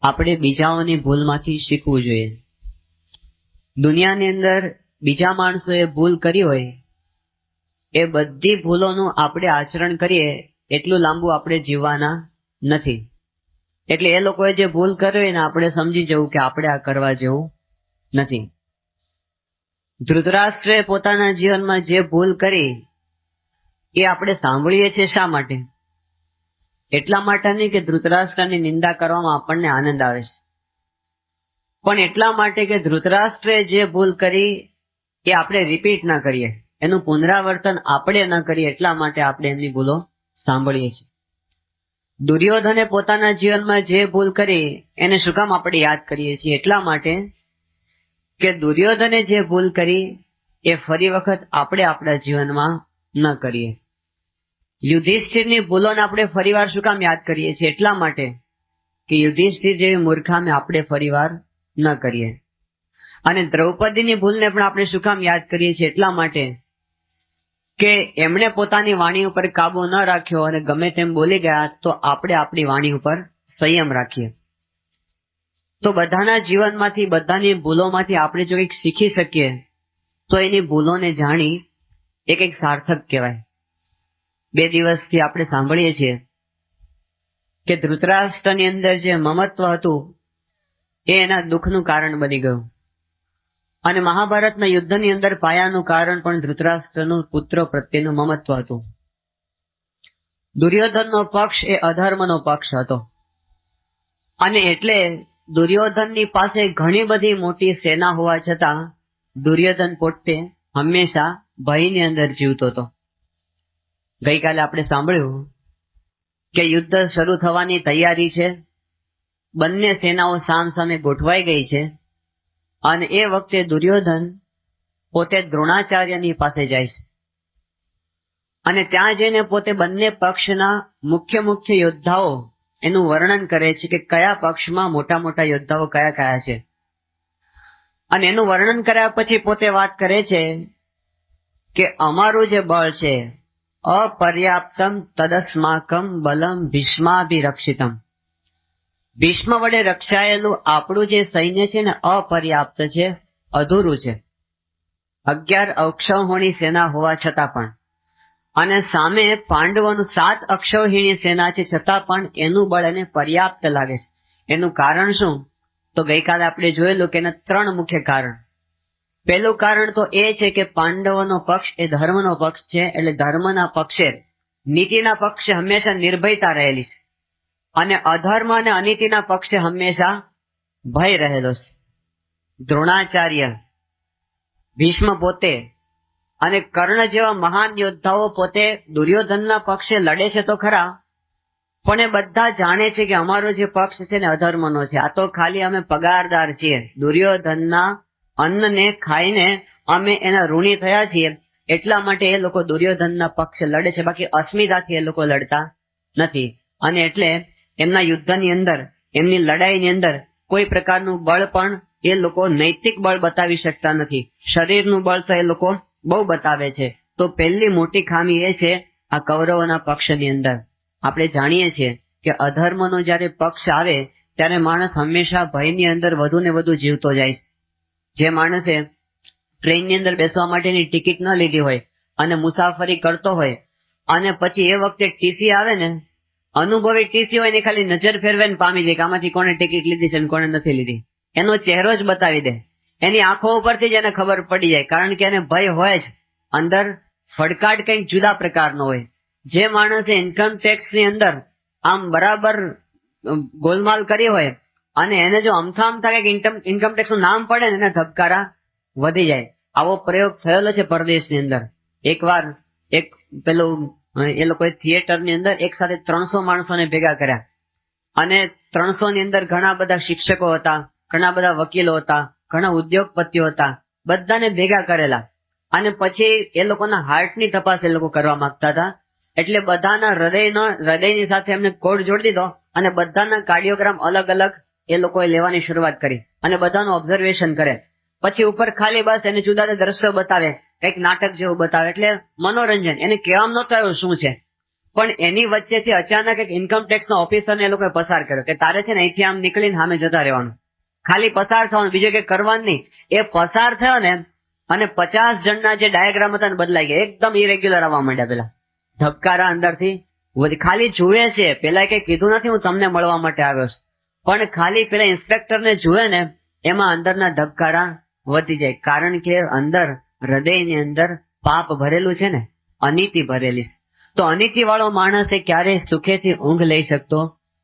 આપણે બીજાઓની ભૂલમાંથી શીખવું જોઈએ. દુનિયાની અંદર બીજા માણસોએ ભૂલ કરી હોય એ બધી ભૂલોનું આપણે આચરણ કરીએ એટલું લાંબુ આપણે જીવવાના નથી. એટલે એ લોકોએ જે ભૂલ કરી હોય ને આપણે સમજી જવું કે આપણે આ કરવા જેવું નથી. ધૃતરાષ્ટ્રે પોતાના જીવનમાં જે ભૂલ કરી એ આપણે સાંભળીએ છીએ શા માટે? એટલા માટે નહીં કે ધૃતરાષ્ટ્રની નિંદા કરવામાં આપણને આનંદ આવે છે, પણ એટલા માટે કે ધૃતરાષ્ટ્રે જે ભૂલ કરી એ આપણે રિપીટ ના કરીએ, એનું પુનરાવર્તન આપણે ન કરીએ, એટલા માટે આપણે એમની ભૂલો સાંભળીએ છીએ. દુર્યોધને પોતાના જીવનમાં જે ભૂલ કરી એને શું કામ આપણે યાદ કરીએ છીએ? એટલા માટે કે દુર્યોધને જે ભૂલ કરી એ ફરી વખત આપણે આપણા જીવનમાં ન કરીએ. યુધિષ્ઠિરની ભૂલોને આપણે ફરીવાર શું કામ યાદ કરીએ છીએ? એટલા માટે કે યુધિષ્ઠિર જેવી મૂર્ખામી આપણે ફરીવાર ન કરીએ. અને દ્રૌપદીની ભૂલને પણ આપણે શું કામ યાદ કરીએ છીએ? એટલા માટે કે એમણે પોતાની વાણી ઉપર કાબુ ન રાખ્યો અને ગમે તેમ બોલી ગયા, તો આપણે આપણી વાણી ઉપર સંયમ રાખીએ. તો બધાના જીવનમાંથી, બધાની ભૂલોમાંથી આપણે જો કંઈક શીખી શકીએ તો એની ભૂલોને જાણી એ કંઈક સાર્થક કહેવાય. 2 દિવસથી આપણે સાંભળીએ છીએ કે ધૃતરાષ્ટ્રની અંદર જે મમત્વ હતું એ એના દુઃખનું કારણ બની ગયું. અને મહાભારતના યુદ્ધની અંદર પાયાનું કારણ પણ ધૃતરાષ્ટ્રનું પુત્રો પ્રત્યેનું મમત્વ હતું. દુર્યોધનનો પક્ષ એ અધર્મનો પક્ષ હતો, અને એટલે દુર્યોધનની પાસે ઘણી બધી મોટી સેના હોવા છતાં દુર્યોધન પોતે હંમેશા ભયની અંદર જીવતો હતો. ગઈકાલે આપણે સાંભળ્યું કે યુદ્ધ શરૂ થવાની તૈયારી છે, બંને સેનાઓ સામસામે ગોઠવાઈ ગઈ છે, અને એ વખતે દુર્યોધન પોતે દ્રોણાચાર્યની પાસે જાય છે અને ત્યાં જઈને પોતે બંને પક્ષના મુખ્ય યોદ્ધાઓ એનું વર્ણન કરે છે કે કયા પક્ષમાં મોટા મોટા યોદ્ધાઓ કયા કયા છે. અને એનું વર્ણન કર્યા પછી પોતે વાત કરે છે કે અમારું જે બળ છે અપર્યાપ્તમ તદસ્માકમ બલમ ભીષ્માભિરક્ષિતમ. ભીષ્મ વડે રક્ષાયેલું આપણું જે સૈન્ય છે ને અપર્યાપ્ત છે, અધૂરું છે. 11 અક્ષૌહિણી સેના હોવા છતાં પણ, અને સામે પાંડવોનું 7 અક્ષૌહિણી સેના છે, છતાં પણ એનું બળ એને પર્યાપ્ત લાગે છે. એનું કારણ શું? તો ગઈકાલે આપણે જોયેલું કે એના 3 મુખ્ય કારણ. પહેલું કારણ તો એ છે કે પાંડવોનો પક્ષ એ ધર્મનો પક્ષ છે, એટલે ધર્મના પક્ષે, નીતિના પક્ષે હંમેશા નિર્ભયતા રહેલી છે, અને અધર્મ અને અનીતિના પક્ષે હંમેશા ભય રહેલો છે. દ્રોણાચાર્ય, ભીષ્મ પોતે અને કર્ણ જેવા મહાન યોદ્ધાઓ પોતે દુર્યોધનના પક્ષે લડે છે તો ખરા, પણ એ બધા જાણે છે કે અમારો જે પક્ષ છે ને અધર્મનો છે. આ તો ખાલી અમે પગારદાર છીએ, દુર્યોધનના અન્નને ખાઈને અમે એના ઋણી થયા છીએ, એટલા માટે એ લોકો દુર્યોધનના પક્ષે લડે છે, બાકી અસ્મિતાથી એ લોકો લડતા નથી. અને એટલે એમના યુદ્ધની અંદર, એમની લડાઈની અંદર કોઈ પ્રકારનું બળ પણ એ લોકો નૈતિક બળ બતાવી શકતા નથી. શરીરનું બળ તો એ લોકો બહુ બતાવે છે. તો પહેલી મોટી ખામી એ છે આ કૌરવોના પક્ષની અંદર. આપણે જાણીએ છીએ કે અધર્મનો જ્યારે પક્ષ આવે ત્યારે માણસ હંમેશા ભયની અંદર વધુ ને વધુ જીવતો જાય છે. જે માણસે ટ્રેનની અંદર બેસવા માટેની ટિકિટ ન લીધી હોય અને મુસાફરી કરતો હોય, અને પછી એ વખતે ટીસી આવે ને, અનુભવી ટીસી હોય ને, ખાલી નજર ફેરવીને પામી જાય કે આમાંથી કોણે ટિકિટ લીધી છે અને કોણે નથી લીધી. એનો ચહેરો જ બતાવી દે, એની આંખો ઉપરથી જ એને ખબર પડી જાય, કારણ કે એને ભય હોય જ. અંદર ફડકાટ કંઈક જુદા પ્રકારનો હોય. જે માણસે ઇન્કમ ટેક્સ ની અંદર આમ બરાબર ગોલમાલ કરી હોય અને એને જો અમથા કંઈક ઇન્કમ ટેક્સ નું નામ પડે ને, એને ધબકારા વધી જાય. આવો પ્રયોગ થયેલો છે પરદેશની અંદર. એકવાર એક પેલું એ લોકોએ થિયેટરની અંદર એક સાથે 300 માણસોને ભેગા કર્યા, અને 300 ની અંદર ઘણા બધા શિક્ષકો હતા, ઘણા બધા વકીલો હતા, ઘણા ઉદ્યોગપતિઓ હતા, બધાને ભેગા કરેલા. અને પછી એ લોકોના હાર્ટની તપાસ એ લોકો કરવા માંગતા હતા, એટલે બધાના હૃદયની સાથે એમને કોડ જોડી દીધો અને બધાના કાર્ડિયોગ્રામ અલગ અલગ એ લોકોએ લેવાની શરૂઆત કરી અને બધાનું ઓબ્ઝર્વેશન કરે. પછી ઉપર ખાલી બસ એને જુદા જુદા દ્રશ્યો બતાવે, કંઈક નાટક જેવું બતાવે, એટલે મનોરંજન. એને કહેવામાં નહોતું આવ્યું શું છે, પણ એની વચ્ચેથી અચાનક એક ઇન્કમટેક્સના ઓફિસરને એ લોકોએ પસાર કર્યો કે તારે છે ને અહીંથી આમ નીકળીને સામે જતા રહેવાનું, ખાલી પસાર થવાનું, બીજું કઈ કરવાનું નહીં. એ પસાર થયો ને અને 50 જણના જે ડાયાગ્રામ હતા ને બદલાઈ ગયા, એકદમ ઇરેગ્યુલર આવવા માંડ્યા. પેલા ધબકારા અંદરથી ખાલી જુએ છે, પેલા કઈ કીધું નથી હું તમને મળવા માટે આવ્યો છું, પણ ખાલી પેલા ઇન્સ્પેક્ટરને જુએ ને એમાં અંદરના ધબકારા વધી જાય. કારણ કે અંદર હૃદયની અંદર પાપ ભરેલું છે ને, અનીતિ ભરેલી છે. તો અનીતિ વાળો માણસ એ ક્યારેય સુખેથી ઊંઘ લઈ શકતો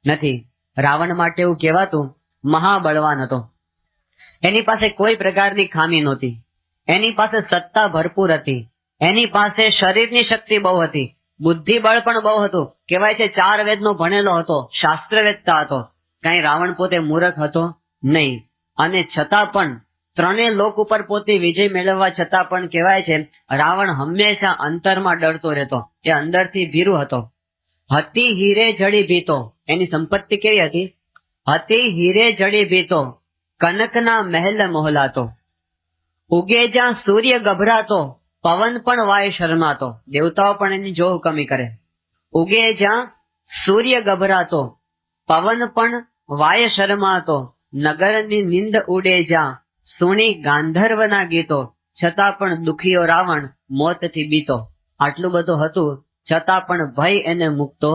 નથી. રાવણ માટે એવું કહેવાતું મહાબળવાન હતો. એની પાસે કોઈ પ્રકારની ખામી નહોતી, એની પાસે સત્તા ભરપૂર હતી, એની પાસે શરીરની શક્તિ બહુ હતી, બુદ્ધિબળ પણ બહુ હતું. કહેવાય છે 4 વેદનો ભણેલો હતો, શાસ્ત્રવેદતા હતો. કઈ રાવણ પોતે મૂર્ખ હતો નહીં. અને છતાં પણ 3 લોક ઉપર પોતે વિજય મેળવવા છતાં પણ કહેવાય છે રાવણ હંમેશા અંતરમાં ડરતો રહેતો. એ અંદરથી ભીરુ હતો. હતી હીરે જડી ભીતો, એની સંપત્તિ કેવી હતી? હતી હીરે જડી ભીતો, કનકના મહેલ મોહલાતો. ઉગે જ્યાં સૂર્ય ગભરાતો, પવન પણ વાય શરમાતો. દેવતાઓ પણ એની જો હુકમી કરે. ઉગે જ્યાં સૂર્ય ગભરાતો, પવન પણ વાય શરમાતો. નગરની નિંદ ઉડે જ્યાં, સુણી ગાંધર્વના ગીતો. છતાં પણ દુખીઓ રાવણ મોતથી બીતો. આટલું બધું હતું છતાં પણ ભય એને મુકતો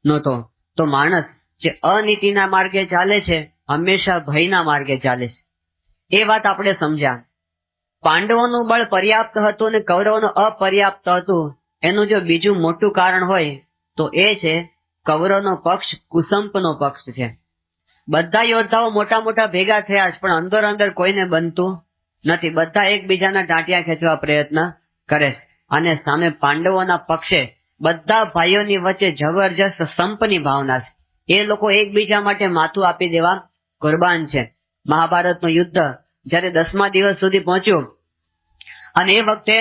નહોતો. તો માણસ જે અનીતિના માર્ગે ચાલે છે હંમેશા ભયના માર્ગે ચાલે છે. એ વાત આપણે સમજ્યા. પાંડવોનું બળ પર્યાપ્ત હતું અને કૌરવોનું અપર્યાપ્ત હતું. એનું જો બીજું મોટું કારણ હોય તો એ છે કૌરવનો પક્ષ કુસંપનો પક્ષ છે. બધા યોદ્ધાઓ મોટા મોટા ભેગા થયા છે પણ અંદર અંદર કોઈને બનતું નથી. બધા એકબીજાના ટાંટિયા ખેંચવા પ્રયત્ન કરે છે. અને સામે પાંડવોના પક્ષે બધા ભાઈઓની વચ્ચે જબરજસ્ત સંપની ભાવના છે. એ લોકો એકબીજા માટે માથું આપી દેવા કુરબાન છે. મહાભારતનું યુદ્ધ જયારે 10મા દિવસ સુધી પહોંચ્યું અને એ વખતે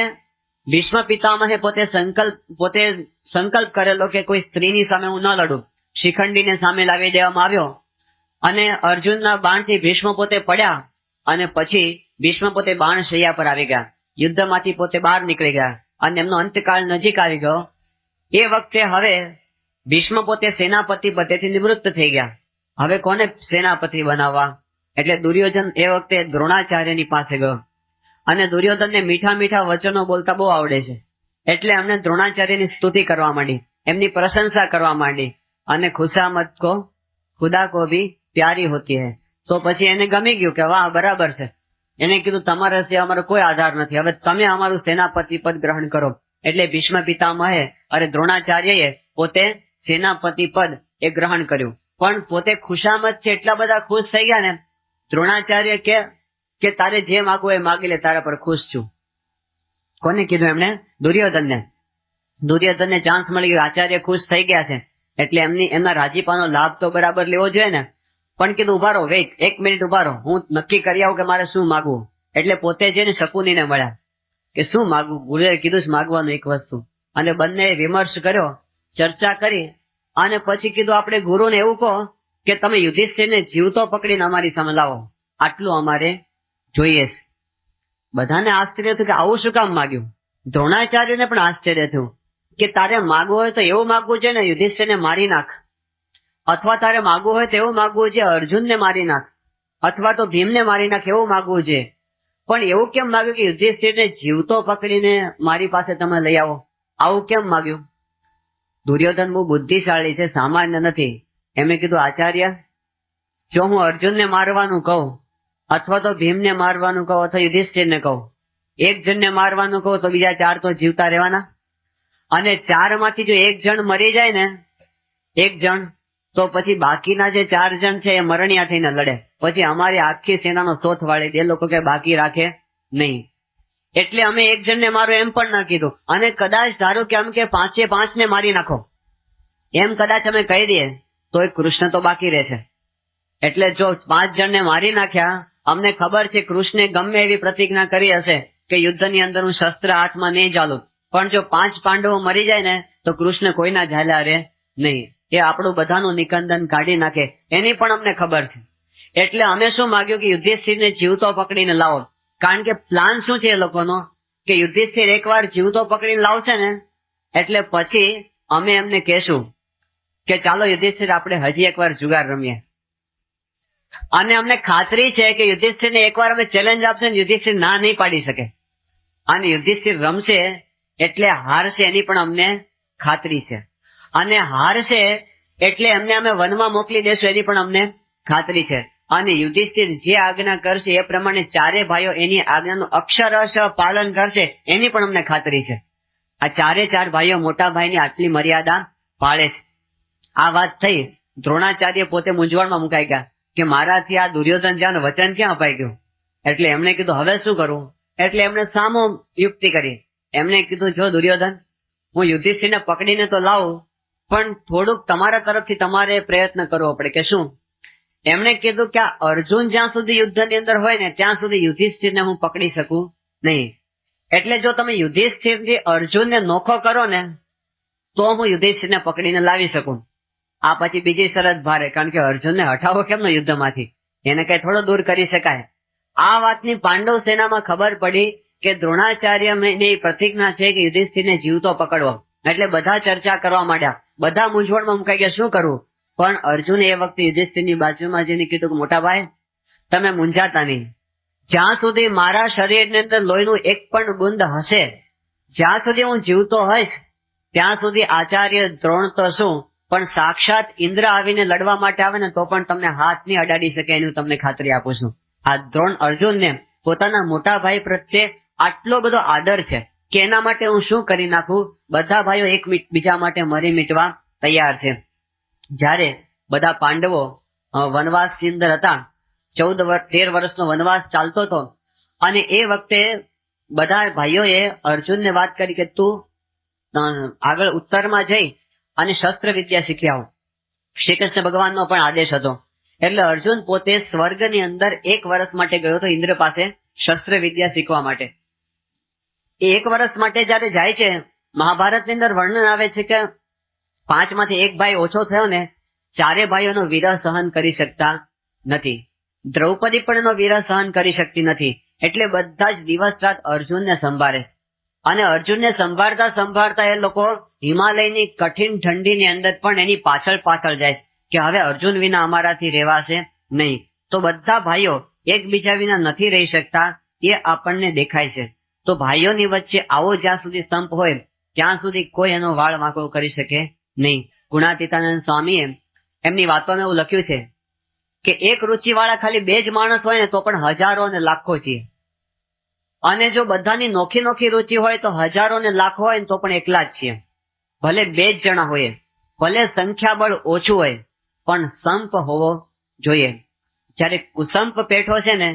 ભીષ્મ પિતામહે પોતે સંકલ્પ કરેલો કે કોઈ સ્ત્રીની સામે હું ન લડું. શિખંડીને સામે લાવી દેવામાં આવ્યો અને અર્જુનના બાણથી ભીષ્મ પોતે પડ્યા અને પછી ભીષ્મ પોતે બાણ શૈયા પર આવી ગયા. યુદ્ધમાંથી પોતે બહાર નીકળી ગયા અને એમનો અંતકાળ નજીક આવી ગયો. એ વખતે હવે ભીષ્મ પોતે સેનાપતિ પદેથી નિવૃત્ત થઈ ગયા. હવે કોને સેનાપતિ બનાવવા? એટલે દુર્યોધન એ વખતે દ્રોણાચાર્યની પાસે ગયો અને દુર્યોધનને મીઠા મીઠા વચનો બોલતા બહુ આવડે છે. એટલે એમને દ્રોણાચાર્યની સ્તુતિ કરવા માંડી, એમની પ્રશંસા કરવા માંડી. અને ખુશામત કો ખુદા કો ભી પ્યારી હોતી હૈ. તો પછી એને ગમી ગયું કે વાહ બરાબર છે. એને કીધું તમારા સિવાય અમારો કોઈ આધાર નથી, હવે તમે અમારું સેનાપતિ પદ ગ્રહણ કરો. એટલે ભીષ્મ પિતામહે અરે દ્રોણાચાર્યએ પોતે સેનાપતિ પદ એ ગ્રહણ કર્યું. પણ પોતે ખુશામત છે એટલા બધા ખુશ થઈ ગયા ને દ્રોણાચાર્ય કે તારે જે માગવું એ માગી લે, તારા પર ખુશ છું. કોને કીધું એમણે? દુર્યોધનને. દુર્યોધનને ચાન્સ મળી ગયો, આચાર્ય ખુશ થઈ ગયા છે એટલે એમના રાજીપાનો લાભ તો બરાબર લેવો જોઈએ ને. પણ કીધું ઉભા રહો, વેઇટ 1 મિનિટ ઉભા રહો, હું નક્કી કરી આવું કે મારે શું માગવું. એટલે પોતે જઈને શકુનીને મળ્યા કે શું માગવું. ગુરુએ કીધું છે માગવાનું એક વસ્તુ. અને બંને વિમર્શ કર્યો, ચર્ચા કરી અને પછી કીધું આપણે ગુરુને એવું કહો કે તમે યુધિષ્ઠિરને જીવતો પકડીને અમારી સામે લાવો, આટલું અમારે જોઈએ છે. બધાને આશ્ચર્ય થયું કે આવું શું કામ માગ્યું. દ્રોણાચાર્યને પણ આશ્ચર્ય થયું કે તારે માગવું હોય તો એવું માગવું છે ને યુધિષ્ઠિરને મારી નાખ, અથવા તારે માગવું હોય તો એવું માગવું છે અર્જુનને મારી નાખ, અથવા તો ભીમને મારી નાખ, એવું માગવું છે. પણ એવું કેમ માગ્યું કે યુધિષ્ઠિરને જીવતો પકડીને મારી પાસે તમે લઈ આવો? આવું કેમ માગ્યું? દુર્યોધન બહુ બુદ્ધિશાળી છે, સામાન્ય નથી. એમણે કીધું આચાર્ય જો હું અર્જુનને મારવાનું કહું અથવા તો ભીમને મારવાનું કહું અથવા યુધિષ્ઠિરને કહું, એક જણને મારવાનું કહું તો બીજા 4 તો જીવતા રહેવાના. અને 4 માંથી જો એક જણ મરી જાય ને, એક જણ, તો પછી બાકીના જે 4 જણ છે એ મરણિયા થઈને લડે. પછી અમારી આખી સેનાનો સોથ વાળી દે, લોકો કે બાકી રાખે નહીં. એટલે અમે એક જણને મારો એમ પણ ના કીધું. અને કદાચ ધારો કે એમ કે 5 ને મારી નાખો એમ કદાચ અમે કહી દઈએ તો એ કૃષ્ણ તો બાકી રહે છે. એટલે જો 5 જણને મારી નાખ્યા, અમને ખબર છે કૃષ્ણે ગમે એવી પ્રતિજ્ઞા કરી હશે કે યુદ્ધની અંદર હું શસ્ત્ર હાથમાં નહીં ચાલું, પણ જો 5 પાંડવો મરી જાય ને તો કૃષ્ણ કોઈના ઝાલ્યા રે નહીં. એ આપણું બધાનું નિકંદન કાઢી નાખે એની પણ અમને ખબર છે. એટલે અમે શું માંગ્યું કે યુધિષ્ઠિરને જીવતો પકડીને લાવો. કારણ કે પ્લાન શું છે એ લોકોનો કે યુધિષ્ઠિર એકવાર જીવતો પકડીને લાવશે ને એટલે પછી અમે એમને કહેશું કે ચાલો યુધિષ્ઠિર આપણે હજી એકવાર જુગાર રમીએ, અને અમને ખાતરી છે કે યુધિષ્ઠિરને એકવાર અમે ચેલેન્જ આપશે ને યુધિષ્ઠિર ના નહીં પાડી શકે, અને યુધિષ્ઠિર રમશે એટલે હારશે એની પણ અમને ખાતરી છે, અને હારશે એટલે એમને અમે વનમાં મોકલી દેશું એની પણ અમને ખાતરી છે, અને યુધિષ્ઠિર જે આજ્ઞા કરશે એ પ્રમાણે ચારે ભાઈઓ એની આજ્ઞાનું અક્ષરશ પાલન કરશે એની પણ અમને ખાતરી છે. આ ચારે ચાર ભાઈઓ મોટા ભાઈની આટલી મર્યાદા પાળે છે. આ વાત થઈ, દ્રોણાચાર્ય પોતે મૂંઝવણમાં મુકાઈ ગયા કે મારાથી આ દુર્યોધન જ્યાં વચન ક્યાં અપાઈ ગયું. એટલે એમણે કીધું હવે શું કરવું? એટલે એમણે સામો યુક્તિ કરી. એમણે કીધું જો દુર્યોધન, હું યુધિષ્ઠિરને પકડીને તો લાવું, પણ થોડુંક તમારા તરફથી તમારે પ્રયત્ન કરવો પડે. કે શું? એમણે કીધું કે આ અર્જુન જ્યાં સુધી યુદ્ધની અંદર હોય ને ત્યાં સુધી યુધિષ્ઠિરને હું પકડી શકું નહીં. એટલે જો તમે યુધિષ્ઠિરથી અર્જુનને નોખો કરો ને તો હું યુધિષ્ઠિરને પકડીને લાવી શકું. આ પછી બીજી શરત ભારે, કારણ કે અર્જુનને હટાવો કેમનો યુદ્ધમાંથી? એને કઈ થોડો દૂર કરી શકાય. આ વાતની પાંડવ સેનામાં ખબર પડી કે દ્રોણાચાર્યની પ્રતિજ્ઞા છે કે યુધિષ્ઠિરને જીવતો પકડવો. એટલે બધા ચર્ચા કરવા માંડ્યા, બધા મૂંઝવણમાં મુકાઈ ગયા શું કરવું. પણ અર્જુને એ વખતે યુધિષ્ઠિરની બાજુમાં જઈને કીધું કે મોટા ભાઈ તમે મૂંઝાતા નહીં, જ્યાં સુધી મારા શરીરની અંદર લોહીનું એક પણ બુંદ હશે, જ્યાં સુધી હું જીવતો હોઈશ ત્યાં સુધી આચાર્ય દ્રોણ તો શું પણ સાક્ષાત ઇન્દ્ર આવીને લડવા માટે આવે ને તો પણ તમને હાથ નહીં અડાડી શકે એની તમને ખાતરી આપું છું. આ દ્રોણ અર્જુનને પોતાના મોટા ભાઈ પ્રત્યે આટલો બધો આદર છે કે એના માટે હું શું કરી નાખું. બધા ભાઈઓ એક બીજા માટે મરી મીટવા તૈયાર છે. જ્યારે બધા પાંડવો વનવાસની અંદર હતા, 13 વર્ષનો વનવાસ ચાલતો હતો, અને એ વખતે બધા ભાઈઓએ અર્જુનને વાત કરી કે તું આગળ ઉત્તરમાં જઈ અને શસ્ત્ર વિદ્યા શીખી આવો. શ્રી કૃષ્ણ ભગવાનનો પણ આદેશ હતો. એટલે અર્જુન પોતે સ્વર્ગની અંદર 1 વર્ષ માટે ગયો હતો ઇન્દ્ર પાસે શસ્ત્ર વિદ્યા શીખવા માટે. એ 1 વર્ષ માટે જયારે જાય છે, મહાભારતની અંદર વર્ણન આવે છે કે 5 માંથી 1 ભાઈ ઓછો થયો ને, ચારે ભાઈઓનો વિરહ સહન કરી શકતા નથી. દ્રૌપદી પણ એનો વિરહ સહન કરી શકતી નથી. એટલે બધા જ દિવસ રાત અર્જુનને સંભાળે છે, અને અર્જુનને સંભાળતા સંભાળતા એ લોકો હિમાલયની કઠિન ઠંડીની અંદર પણ એની પાછળ પાછળ જાય કે હવે અર્જુન વિના અમારાથી રહેવાશે નહીં. તો બધા ભાઈઓ એકબીજા વિના નથી રહી શકતા એ આપણને દેખાય છે. તો ભાઈઓની વચ્ચે આવો જ્યાં સુધી સંપ હોય ત્યાં સુધી કોઈ એનો વાળ વાંકો કરી શકે નહીં. ગુણાતીતાનંદ સ્વામીએ એમની વાતોમાં એવું લખ્યું છે કે એક રુચિ વાળા ખાલી 2 જ માણસ હોય ને તો પણ હજારો અને લાખો છીએ, અને જો બધાની નોખી નોખી રુચિ હોય તો હજારો ને લાખો હોય ને તો પણ એકલા જ છીએ. ભલે 2 જ જણા હોય, ભલે સંખ્યાબળ ઓછું હોય, પણ સંપ હોવો જોઈએ. જયારે કુસંપ પેઠો છે ને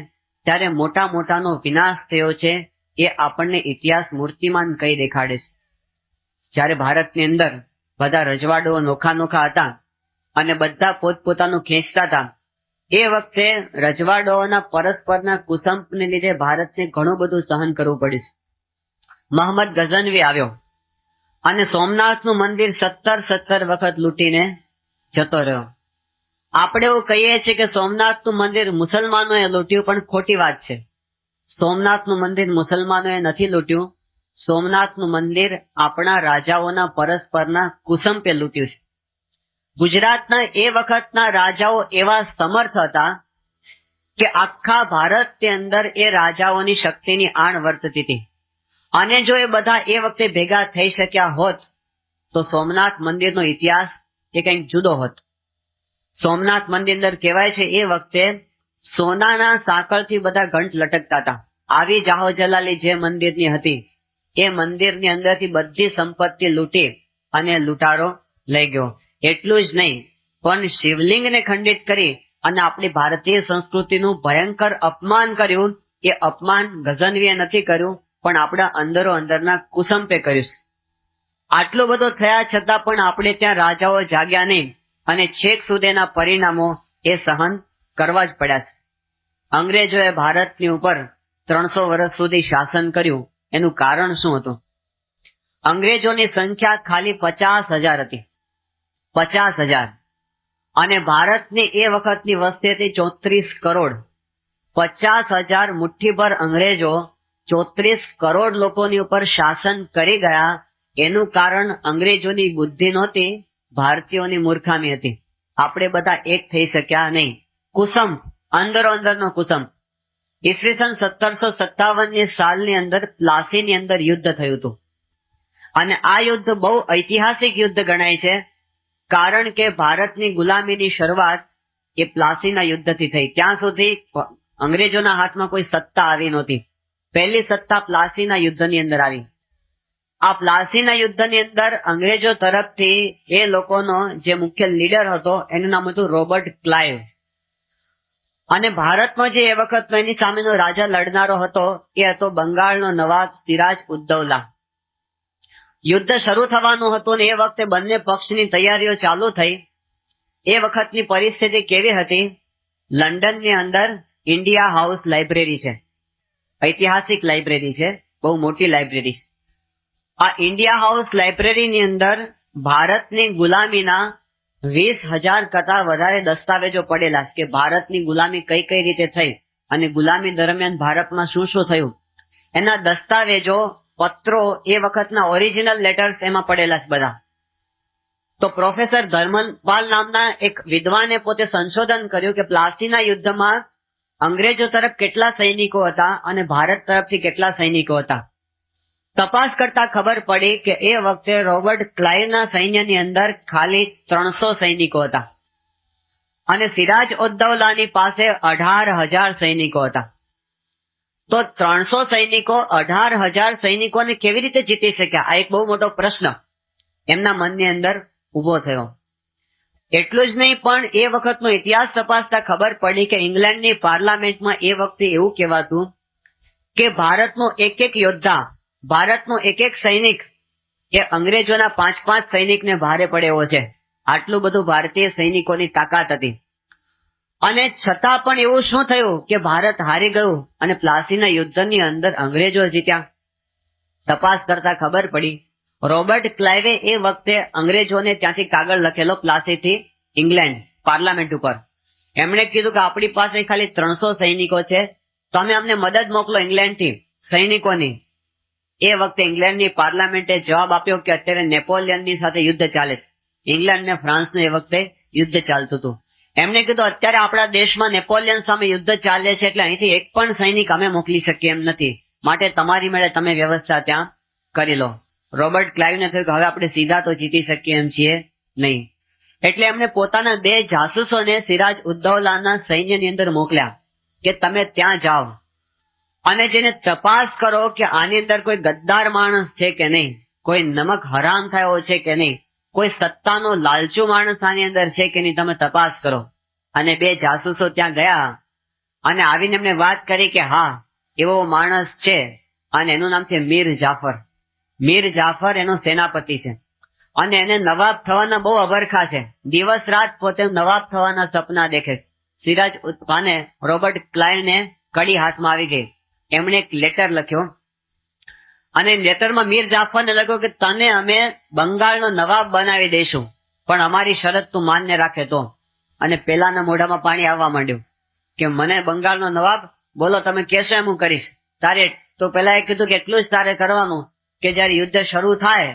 ત્યારે મોટા મોટાનો વિનાશ થયો છે એ આપણને ઇતિહાસ મૂર્તિમાન કઈ દેખાડે છે. જયારે ભારતની અંદર બધા રજવાડો નોખા નોખા હતા અને બધા પોતપોતાનું ખેંચતા હતા, એ વખતે રજવાડાઓના પરસ્પરના કુસંપને લીધે ભારતને ઘણું બધું સહન કરવું પડ્યું. મોહમ્મદ ગઝનવી આવ્યો અને સોમનાથનું મંદિર 17 વખત લૂંટીને જતો રહ્યો. આપણે એવું કહીએ છીએ કે સોમનાથનું મંદિર મુસલમાનોએ લૂંટ્યું, પણ ખોટી વાત છે. સોમનાથનું મંદિર મુસલમાનોએ નથી લૂંટ્યું. સોમનાથનું મંદિર આપણા રાજાઓના પરસ્પરના કુસંપે લૂંટ્યું છે. ગુજરાતના એ વખતના રાજાઓ એવા સમર્થ હતા કે આખા ભારતની અંદર એ રાજાઓની શક્તિની આણ વર્તતી હતી, અને જો એ બધા એ વખતે ભેગા થઈ શક્યા હોત તો સોમનાથ મંદિરનો ઇતિહાસ એ કંઈક જુદો હોત. સોમનાથ મંદિર અંદર કહેવાય છે એ વખતે સોનાના સાંકળથી બધા ઘંટ લટકતા હતા. આવી જાહો જલાલી જે મંદિરની હતી એ મંદિરની અંદરથી બધી સંપત્તિ લૂંટી અને લૂંટારો લઈ ગયો. એટલું જ નહીં, પણ શિવલિંગને ખંડિત કરી અને આપણી ભારતીય સંસ્કૃતિનું ભયંકર અપમાન કર્યું. એ અપમાન ગઝનવીએ નથી કર્યું, પણ આપણા અંદરો અંદરના કુસંપે કર્યું છે. આટલું બધું થયા છતાં પણ આપણે ત્યાં રાજાઓ જાગ્યા નહીં, અને છેક સુધીના પરિણામો એ સહન કરવા જ પડ્યા છે. અંગ્રેજોએ ભારતની ઉપર 300 વર્ષ સુધી શાસન કર્યું. એનું કારણ શું હતું? અંગ્રેજોની સંખ્યા ખાલી 50,000 હતી, 50,000, અને ભારતની એ વખતની વસ્તી હતી 34 કરોડ. 50,000 મુઠ્ઠીભર અંગ્રેજો 34 કરોડ લોકોની ઉપર શાસન કરી ગયા. એનું કારણ અંગ્રેજોની બુદ્ધિ નહોતી, ભારતીયોની મૂર્ખામી હતી. આપણે બધા એક થઈ શક્યા નહીં. કુસમ, અંદરો અંદરનો કુસમ. ઈસવીસન 1757 સાલની અંદર પ્લાસીની અંદર યુદ્ધ થયું હતું અને આ યુદ્ધ બહુ ઐતિહાસિક યુદ્ધ ગણાય છે, કારણ કે ભારતની ગુલામીની શરૂઆત એ પ્લાસીના યુદ્ધથી થઈ. ત્યાં સુધી અંગ્રેજોના હાથમાં કોઈ સત્તા આવી નહોતી. પહેલી સત્તા પ્લાસીના યુદ્ધની અંદર આવી. આ પ્લાસીના યુદ્ધની અંદર અંગ્રેજો તરફથી એ લોકોનો જે મુખ્ય લીડર હતો એનું નામ હતું રોબર્ટ ક્લાઇવ. અને ભારતમાં જે એ વખત એની સામેનો રાજા લડનારો હતો એ હતો બંગાળનો નવાબ સિરાજ ઉદ્દૌલા. યુદ્ધ શરૂ થવાનું હતું ને એ વખતે બંને પક્ષની તૈયારીઓ ચાલુ થઈ. એ વખતની પરિસ્થિતિ કેવી હતી? લંડનની અંદર ઇન્ડિયા હાઉસ લાઇબ્રેરી છે, ઐતિહાસિક લાઇબ્રેરી છે, બહુ મોટી લાઇબ્રેરી છે. આ ઇન્ડિયા હાઉસ લાઇબ્રેરીની અંદર ભારતની ગુલામીના 20,000 કરતા વધારે દસ્તાવેજો પડેલા છે કે ભારતની ગુલામી કઈ કઈ રીતે થઈ અને ગુલામી દરમિયાન ભારતમાં શું શું થયું એના દસ્તાવેજો, પત્રો, એ વખતના ઓરિજિનલ લેટર્સ એમાં પડેલા છે બધા. તો પ્રોફેસર ધર્મપાલ નામના એક વિદ્વાને પોતે સંશોધન કર્યું કે પ્લાસીના યુદ્ધમાં અંગ્રેજો તરફ કેટલા સૈનિકો હતા અને ભારત તરફથી કેટલા સૈનિકો હતા. તપાસ કરતા ખબર પડી કે એ વખતે રોબર્ટ ક્લાઇવના સૈન્યની અંદર ખાલી 300 સૈનિકો હતા અને સિરાજ ઉદ્દૌલાની પાસે 18,000 સૈનિકો હતા. તો 300 સૈનિકો 18,000 સૈનિકોને કેવી રીતે જીતી શક્યા? આ એક બહુ મોટો પ્રશ્ન એમના મનની અંદર ઉભો થયો. એટલું જ નહીં, પણ એ વખતનો ઇતિહાસ તપાસતા ખબર પડી કે ઇંગ્લેન્ડની પાર્લામેન્ટમાં એ વખતે એવું કહેવાતું કે ભારતનો એક એક યોદ્ધા, ભારતનો એક એક સૈનિક એ અંગ્રેજોના 5-5 સૈનિકને ભારે પડે એવો છે. આટલું બધું ભારતીય સૈનિકોની તાકાત હતી. અને છતાં પણ એવું શું થયું કે ભારત હારી ગયું અને પ્લાસીના યુદ્ધની અંદર અંગ્રેજો જીત્યા? તપાસ કરતા ખબર પડી રોબર્ટ ક્લાઇવે એ વખતે અંગ્રેજોને ત્યાંથી કાગળ લખેલો પ્લાસીથી ઇંગ્લેન્ડ પાર્લામેન્ટ ઉપર. એમણે કીધું કે આપણી પાસે ખાલી 300 સૈનિકો છે, તમે અમને મદદ મોકલો ઇંગ્લેન્ડથી સૈનિકોની. એ વખતે ઇંગ્લેન્ડની પાર્લામેન્ટે જવાબ આપ્યો કે અત્યારે નેપોલિયનની સાથે યુદ્ધ ચાલે છે. ઇંગ્લેન્ડ ને ફ્રાન્સનું એ વખતે યુદ્ધ ચાલતું હતું. એમણે કીધું અત્યારે આપણા દેશમાં નેપોલિયન સામે યુદ્ધ ચાલે છે, એટલે અહીંથી એક પણ સૈનિક અમે મોકલી શકીએ એમ નથી, માટે તમારી મેળે તમે વ્યવસ્થા ત્યાં કરી લો. રોબર્ટ ક્લાઇવને થયું કે હવે આપણે સીધા તો જીતી શકીએ એમ છીએ નહીં, એટલે એમને પોતાના 2 જાસૂસોને સિરાજ ઉદ્દૌલાના સૈન્યની અંદર મોકલ્યા કે તમે ત્યાં જાઓ અને જેને તપાસ કરો કે આની અંદર કોઈ ગદ્દાર માણસ છે કે નહીં, કોઈ નમક હરામ થયો છે કે નહીં, કોઈ સત્તાનો લાલચુ માણસ આની અંદર છે કે નહીં, તમે તપાસ કરો. અને 2 જાસૂસો ત્યાં ગયા અને આવીને એમને વાત કરી કે હા એવો માણસ છે અને એનું નામ છે મીર જાફર. મીર જાફર એનો સેનાપતિ છે અને એને નવાબ થવાના બહુ અભરખા છે. દિવસ રાત પોતે નવાબ થવાના સપના દેખે છે. સિરાજ અને રોબર્ટ ક્લાઇવને કડી હાથમાં આવી ગઈ. એમણે એક લેટર લખ્યો અને લેટરમાં મીર જાફરને લખ્યું કે તને અમે બંગાળનો નવાબ બનાવી દઈશું, પણ અમારી શરત તું માન્ય રાખે તો. અને પેલાના મોઢામાં પાણી આવવા માંડ્યું કે મને બંગાળનો નવાબ, બોલો તમે કહેશો એમ હું કરીશ. તારે તો પેલા એ કીધું કે એટલું જ તારે કરવાનું કે જયારે યુદ્ધ શરૂ થાય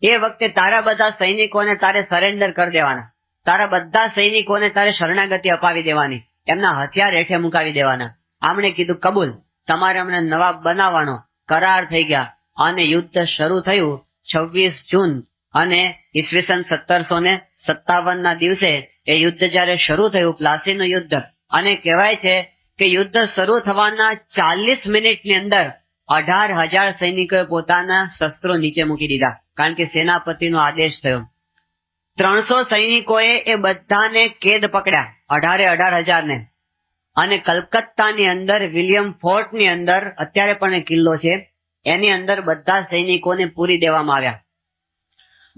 એ વખતે તારા બધા સૈનિકોને તારે સરેન્ડર કરી દેવાના, તારા બધા સૈનિકોને તારે શરણાગતિ અપાવી દેવાની, એમના હથિયાર હેઠે મુકાવી દેવાના. આમણે કીધું કબૂલ, તમારે અમને નવાબ બનાવવાનો. કરાર થઈ ગયા અને યુદ્ધ શરૂ થયું 26 જૂન અને ઈસવીસન 1757 ના દિવસે એ યુદ્ધ જયારે શરૂ થયું, પ્લાસીનું યુદ્ધ, અને કહેવાય છે કે યુદ્ધ શરૂ થવાના 40 મિનિટની અંદર 18,000 સૈનિકોએ પોતાના શસ્ત્રો નીચે મૂકી દીધા, કારણ કે સેનાપતિનો આદેશ થયો. 300 સૈનિકોએ એ બધાને કેદ પકડ્યા, 18,000 ને, અને કલકત્તાની અંદર વિલિયમ ફોર્ટની અંદર અત્યારે પણ એક કિલ્લો છે, એની અંદર બધા સૈનિકોને પૂરી દેવામાં આવ્યા.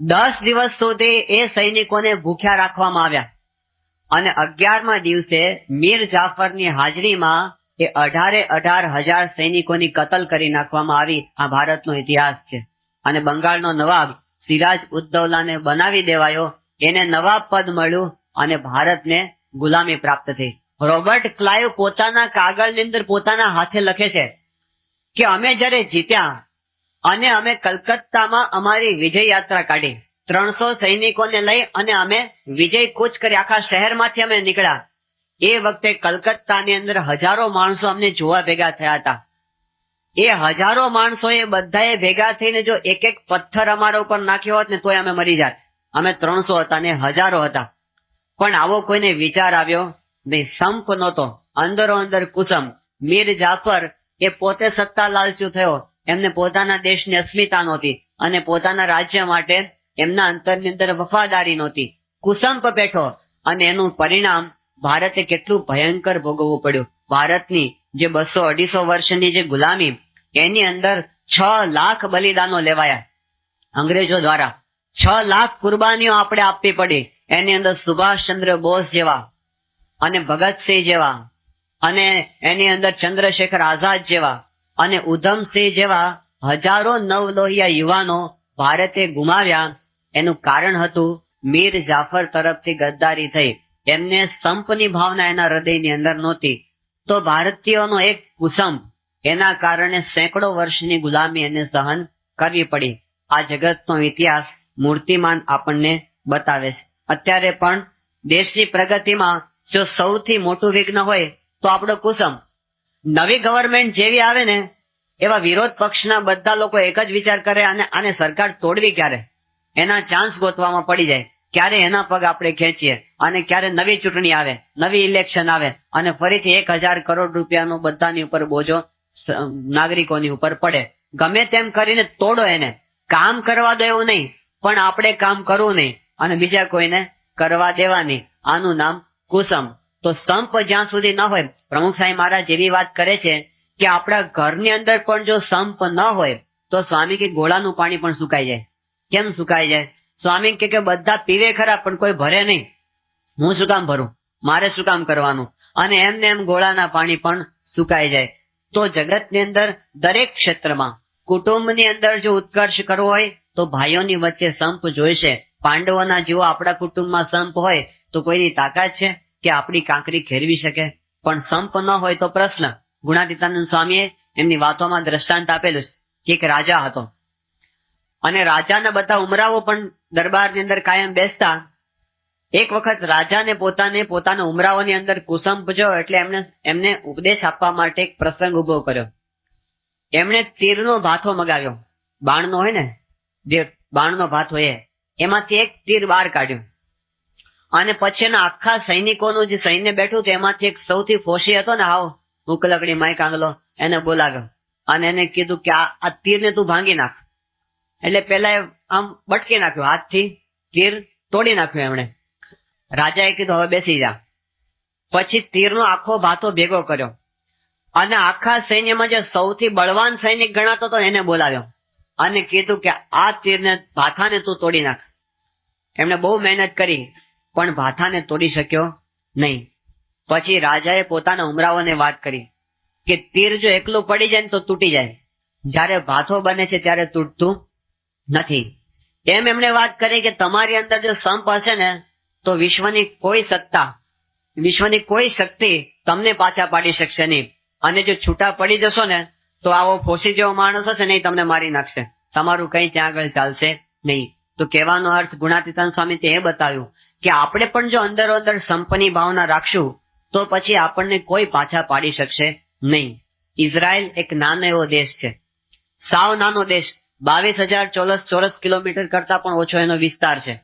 10 દિવસ સુધી એ સૈનિકોને ભૂખ્યા રાખવામાં આવ્યા અને 11મા દિવસે મીર જાફરની હાજરીમાં એ 18,000 સૈનિકોની કતલ કરી નાખવામાં આવી. આ ભારતનો ઇતિહાસ છે. અને બંગાળનો નવાબ સિરાજ ઉદ્દૌલાને બનાવી દેવાયો, એને નવાબ પદ મળ્યું અને ભારતને ગુલામી પ્રાપ્ત થઈ. રોબર્ટ ક્લાઇવ પોતાના કાગળની અંદર પોતાના હાથે લખે છે કે અમે જયારે જીત્યા અને અમે કલકત્તામાં અમારી વિજય યાત્રા કાઢી. 300 સૈનિકોને લઈ અને અમે વિજય કૂચ કરી આખા શહેરમાંથી અમે નીકળ્યા. એ વખતે કલકત્તાની અંદર હજારો માણસો અમને જોવા ભેગા થયા હતા. એ હજારો માણસો એ બધાએ ભેગા થઈને જો એક એક પથ્થર અમારા ઉપર નાખ્યો હોત ને તોય અમે મરી જાત. અમે 300 હતા ને હજારો હતા. પણ આવો કોઈને વિચાર આવ્યો નહીં. સંપ નહોતો, અંદરો અંદર કુસમ. મીર જાફર એ પોતે સત્તા લાલચુ થયો. એમને પોતાના દેશની અસ્મિતા નહોતી અને પોતાના રાજ્ય માટે એમના અંતરની અંદર વફાદારી નહોતી. કુસંપ બેઠો અને એનું પરિણામ ભારતે કેટલું ભયંકર ભોગવવું પડ્યું. ભારતની જે 200-250 વર્ષની જે ગુલામી, એની અંદર 6 લાખ બલિદાનો લેવાયા અંગ્રેજો દ્વારા. 6 લાખ કુરબાનીઓ આપણે આપવી પડી. એની અંદર સુભાષચંદ્ર બોઝ જેવા અને ભગતસિંહ જેવા અને એની અંદર ચંદ્રશેખર આઝાદ જેવા અને ઉધમસિંહ જેવા હજારો નવલોહિયા યુવાનો ભારતે ગુમાવ્યા. એનું કારણ હતું મીર જાફર તરફથી ગદ્દારી થઈ. એમને સંપની ભાવના એના હૃદયની અંદર નહોતી. તો ભારતીયોનો એક કુસંપ, એના કારણે સેંકડો વર્ષની ગુલામી એને સહન કરવી પડી. આ જગતનો ઇતિહાસ મૂર્તિમાન આપણને બતાવે છે. અત્યારે પણ દેશની પ્રગતિમાં જો સૌથી મોટું વિઘ્ન હોય તો આપણો કુસંપ. નવી ગવર્મેન્ટ જેવી આવે ને એવા વિરોધ પક્ષના બધા લોકો એક જ વિચાર કરે અને આને સરકાર તોડવી ક્યારે, એના ચાન્સ ગોતવામાં પડી જાય. ક્યારે એના પગ આપણે ખેંચીએ અને ક્યારે નવી ચૂંટણી આવે, નવી ઇલેક્શન આવે અને ફરીથી 1000 કરોડ રૂપિયાનો બધાની ઉપર બોજો નાગરિકોની ઉપર પડે. ગમે તેમ કરીને તોડો એને, કામ કરવા દો એવું નહીં, પણ આપણે કામ કરવું નહીં અને બીજા કોઈને કરવા દેવાની. આનું નામ કુસંપ. તો સંપ જ્યાં સુધી ન હોય, પ્રમુખ સાહેબ મહારાજ એવી વાત કરે છે કે આપણા ઘરની અંદર પણ જો સંપ ન હોય તો સ્વામી કે ગોળાનું પાણી પણ સુકાઈ જાય. કેમ સુકાઈ જાય? સ્વામી કે બધા પીવે ખરા પણ કોઈ ભરે નહીં. હું શું કામ ભરું, મારે શું કામ કરવાનું? અને એમને એમ ગોળાના પાણી પણ સુકાઈ જાય. તો જગતની અંદર દરેક ક્ષેત્રમાં કુટુંબની અંદર જો ઉત્કર્ષ કરવો હોય તો ભાઈઓની વચ્ચે સંપ જોઈશે. પાંડવોના જેવો આપણા કુટુંબમાં સંપ હોય તો કોઈની તાકાત છે કે આપણી કાંકરી ખેરવી શકે? પણ સંપ ન હોય તો પ્રશ્ન. ગુણાતીતાનંદ સ્વામીએ એમની વાતોમાં દ્રષ્ટાંત આપેલું છે કે એક રાજા હતો અને રાજાના બધા ઉમરાવો પણ દરબારની અંદર કાયમ બેસતા. એક વખત રાજાને પોતાના ઉમરાઓની અંદર કુસંપ જો એટલે એમને ઉપદેશ આપવા માટે એક પ્રસંગ ઉભો કર્યો. એમણે તીરનો ભાથો મગાવ્યો. બાણનો હોય ને, જે બાણનો ભાથો એમાંથી એક તીર બહાર કાઢ્યું અને પછી એના આખા સૈનિકોનું જે સૈન્ય બેઠું હતું એમાંથી એક સૌથી ફોશી હતો ને, હાવ ઉકલકડી માય કાંગલો, એને બોલાવ્યો અને એને કીધું કે આ તીરને તું ભાંગી નાખ. એટલે પેલા આમ બટકી નાખ્યો, હાથથી તીર તોડી નાખ્યું એમણે. રાજાએ કીધું હવે બેસી જા. પછી તીરનો આખો ભાથો ભેગો કર્યો અને આખા સૈન્યમાં જે સૌથી બળવાન સૈનિક ગણાતો હતો એને બોલાવ્યો અને કીધું કે આ તીરને ભાથાને તું તોડી નાખ. એમણે બહુ મહેનત કરી પણ ભાથાને તોડી શક્યો નહીં. પછી રાજાએ પોતાના ઉમરાઓને વાત કરી કે તીર જો એકલું પડી જાય ને તો તૂટી જાય, જ્યારે ભાથો બને છે ત્યારે તૂટતું નથી. એમ એમણે વાત કરી કે તમારી અંદર જો સંપ હશે ને તો વિશ્વની કોઈ સત્તા, વિશ્વની કોઈ શક્તિ તમને પાછા પાડી શકશે નહીં. અને જો છૂટા પડી જશો ને તો આવો ફોસી જેવો માણસ હશે નહીં, તમને મારી નાખશે. તમારું કઈ ત્યાં આગળ ચાલશે નહીં. તો કહેવાનો અર્થ ગુણાતીતાનંદ સ્વામી એ બતાવ્યું કે આપણે પણ જો અંદરો અંદર સંપની ભાવના રાખશું તો પછી આપણને કોઈ પાછા પાડી શકશે નહીં. ઇઝરાયલ એક નાનો એવો દેશ છે, સાવ નાનો દેશ. 22,000 ચોરસ કિલોમીટર કરતા પણ ઓછો એનો વિસ્તાર છે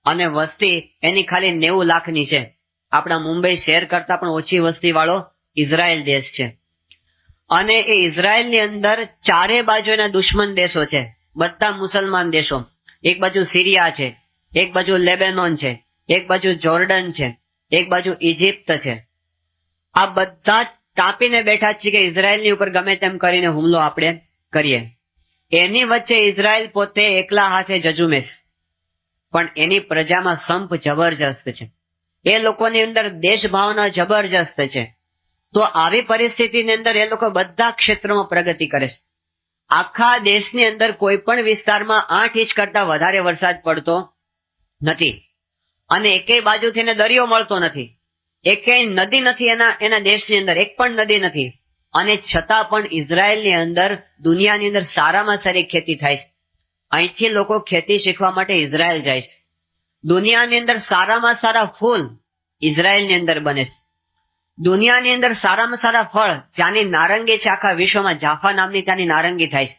અને વસ્તી એની ખાલી 90 લાખની છે. આપણા મુંબઈ શહેર કરતા પણ ઓછી વસ્તી વાળો ઇઝરાયલ દેશ છે. અને એ ઇઝરાયલની અંદર ચારે બાજુ એના દુશ્મન દેશો છે, બધા મુસલમાન દેશો. એક બાજુ સિરિયા છે, એક બાજુ લેબેનોન છે, એક બાજુ જોર્ડન છે, એક બાજુ ઇજિપ્ત છે. આ બધા કાપીને બેઠા છે કે ઇઝરાયલની ઉપર ગમે તેમ કરીને હુમલો આપણે કરીએ. એની વચ્ચે ઇઝરાયલ પોતે એકલા હાથે જજુમેશ, પણ એની પ્રજામાં સંપ જબરજસ્ત છે. એ લોકોની અંદર દેશ ભાવના જબરજસ્ત છે. તો આવી પરિસ્થિતિની અંદર એ લોકો બધા ક્ષેત્રોમાં પ્રગતિ કરે છે. આખા દેશની અંદર કોઈ પણ વિસ્તારમાં 8 ઇંચ કરતા વધારે વરસાદ પડતો નથી અને એકેય બાજુથી એને દરિયો મળતો નથી, એકેય નદી નથી એના દેશની અંદર, એક પણ નદી નથી. અને છતાં પણ ઇઝરાયલની અંદર દુનિયાની અંદર સારામાં સારી ખેતી થાય છે. અહીંથી લોકો ખેતી શીખવા માટે ઇઝરાયલ જાય છે. દુનિયાની અંદર સારામાં સારા ફૂલ ઇઝરાયલની અંદર બને છે. દુનિયાની અંદર સારામાં સારા ફળ ત્યાંની નારંગી છે. આખા વિશ્વમાં જાફા નામની ત્યાંની નારંગી થાય છે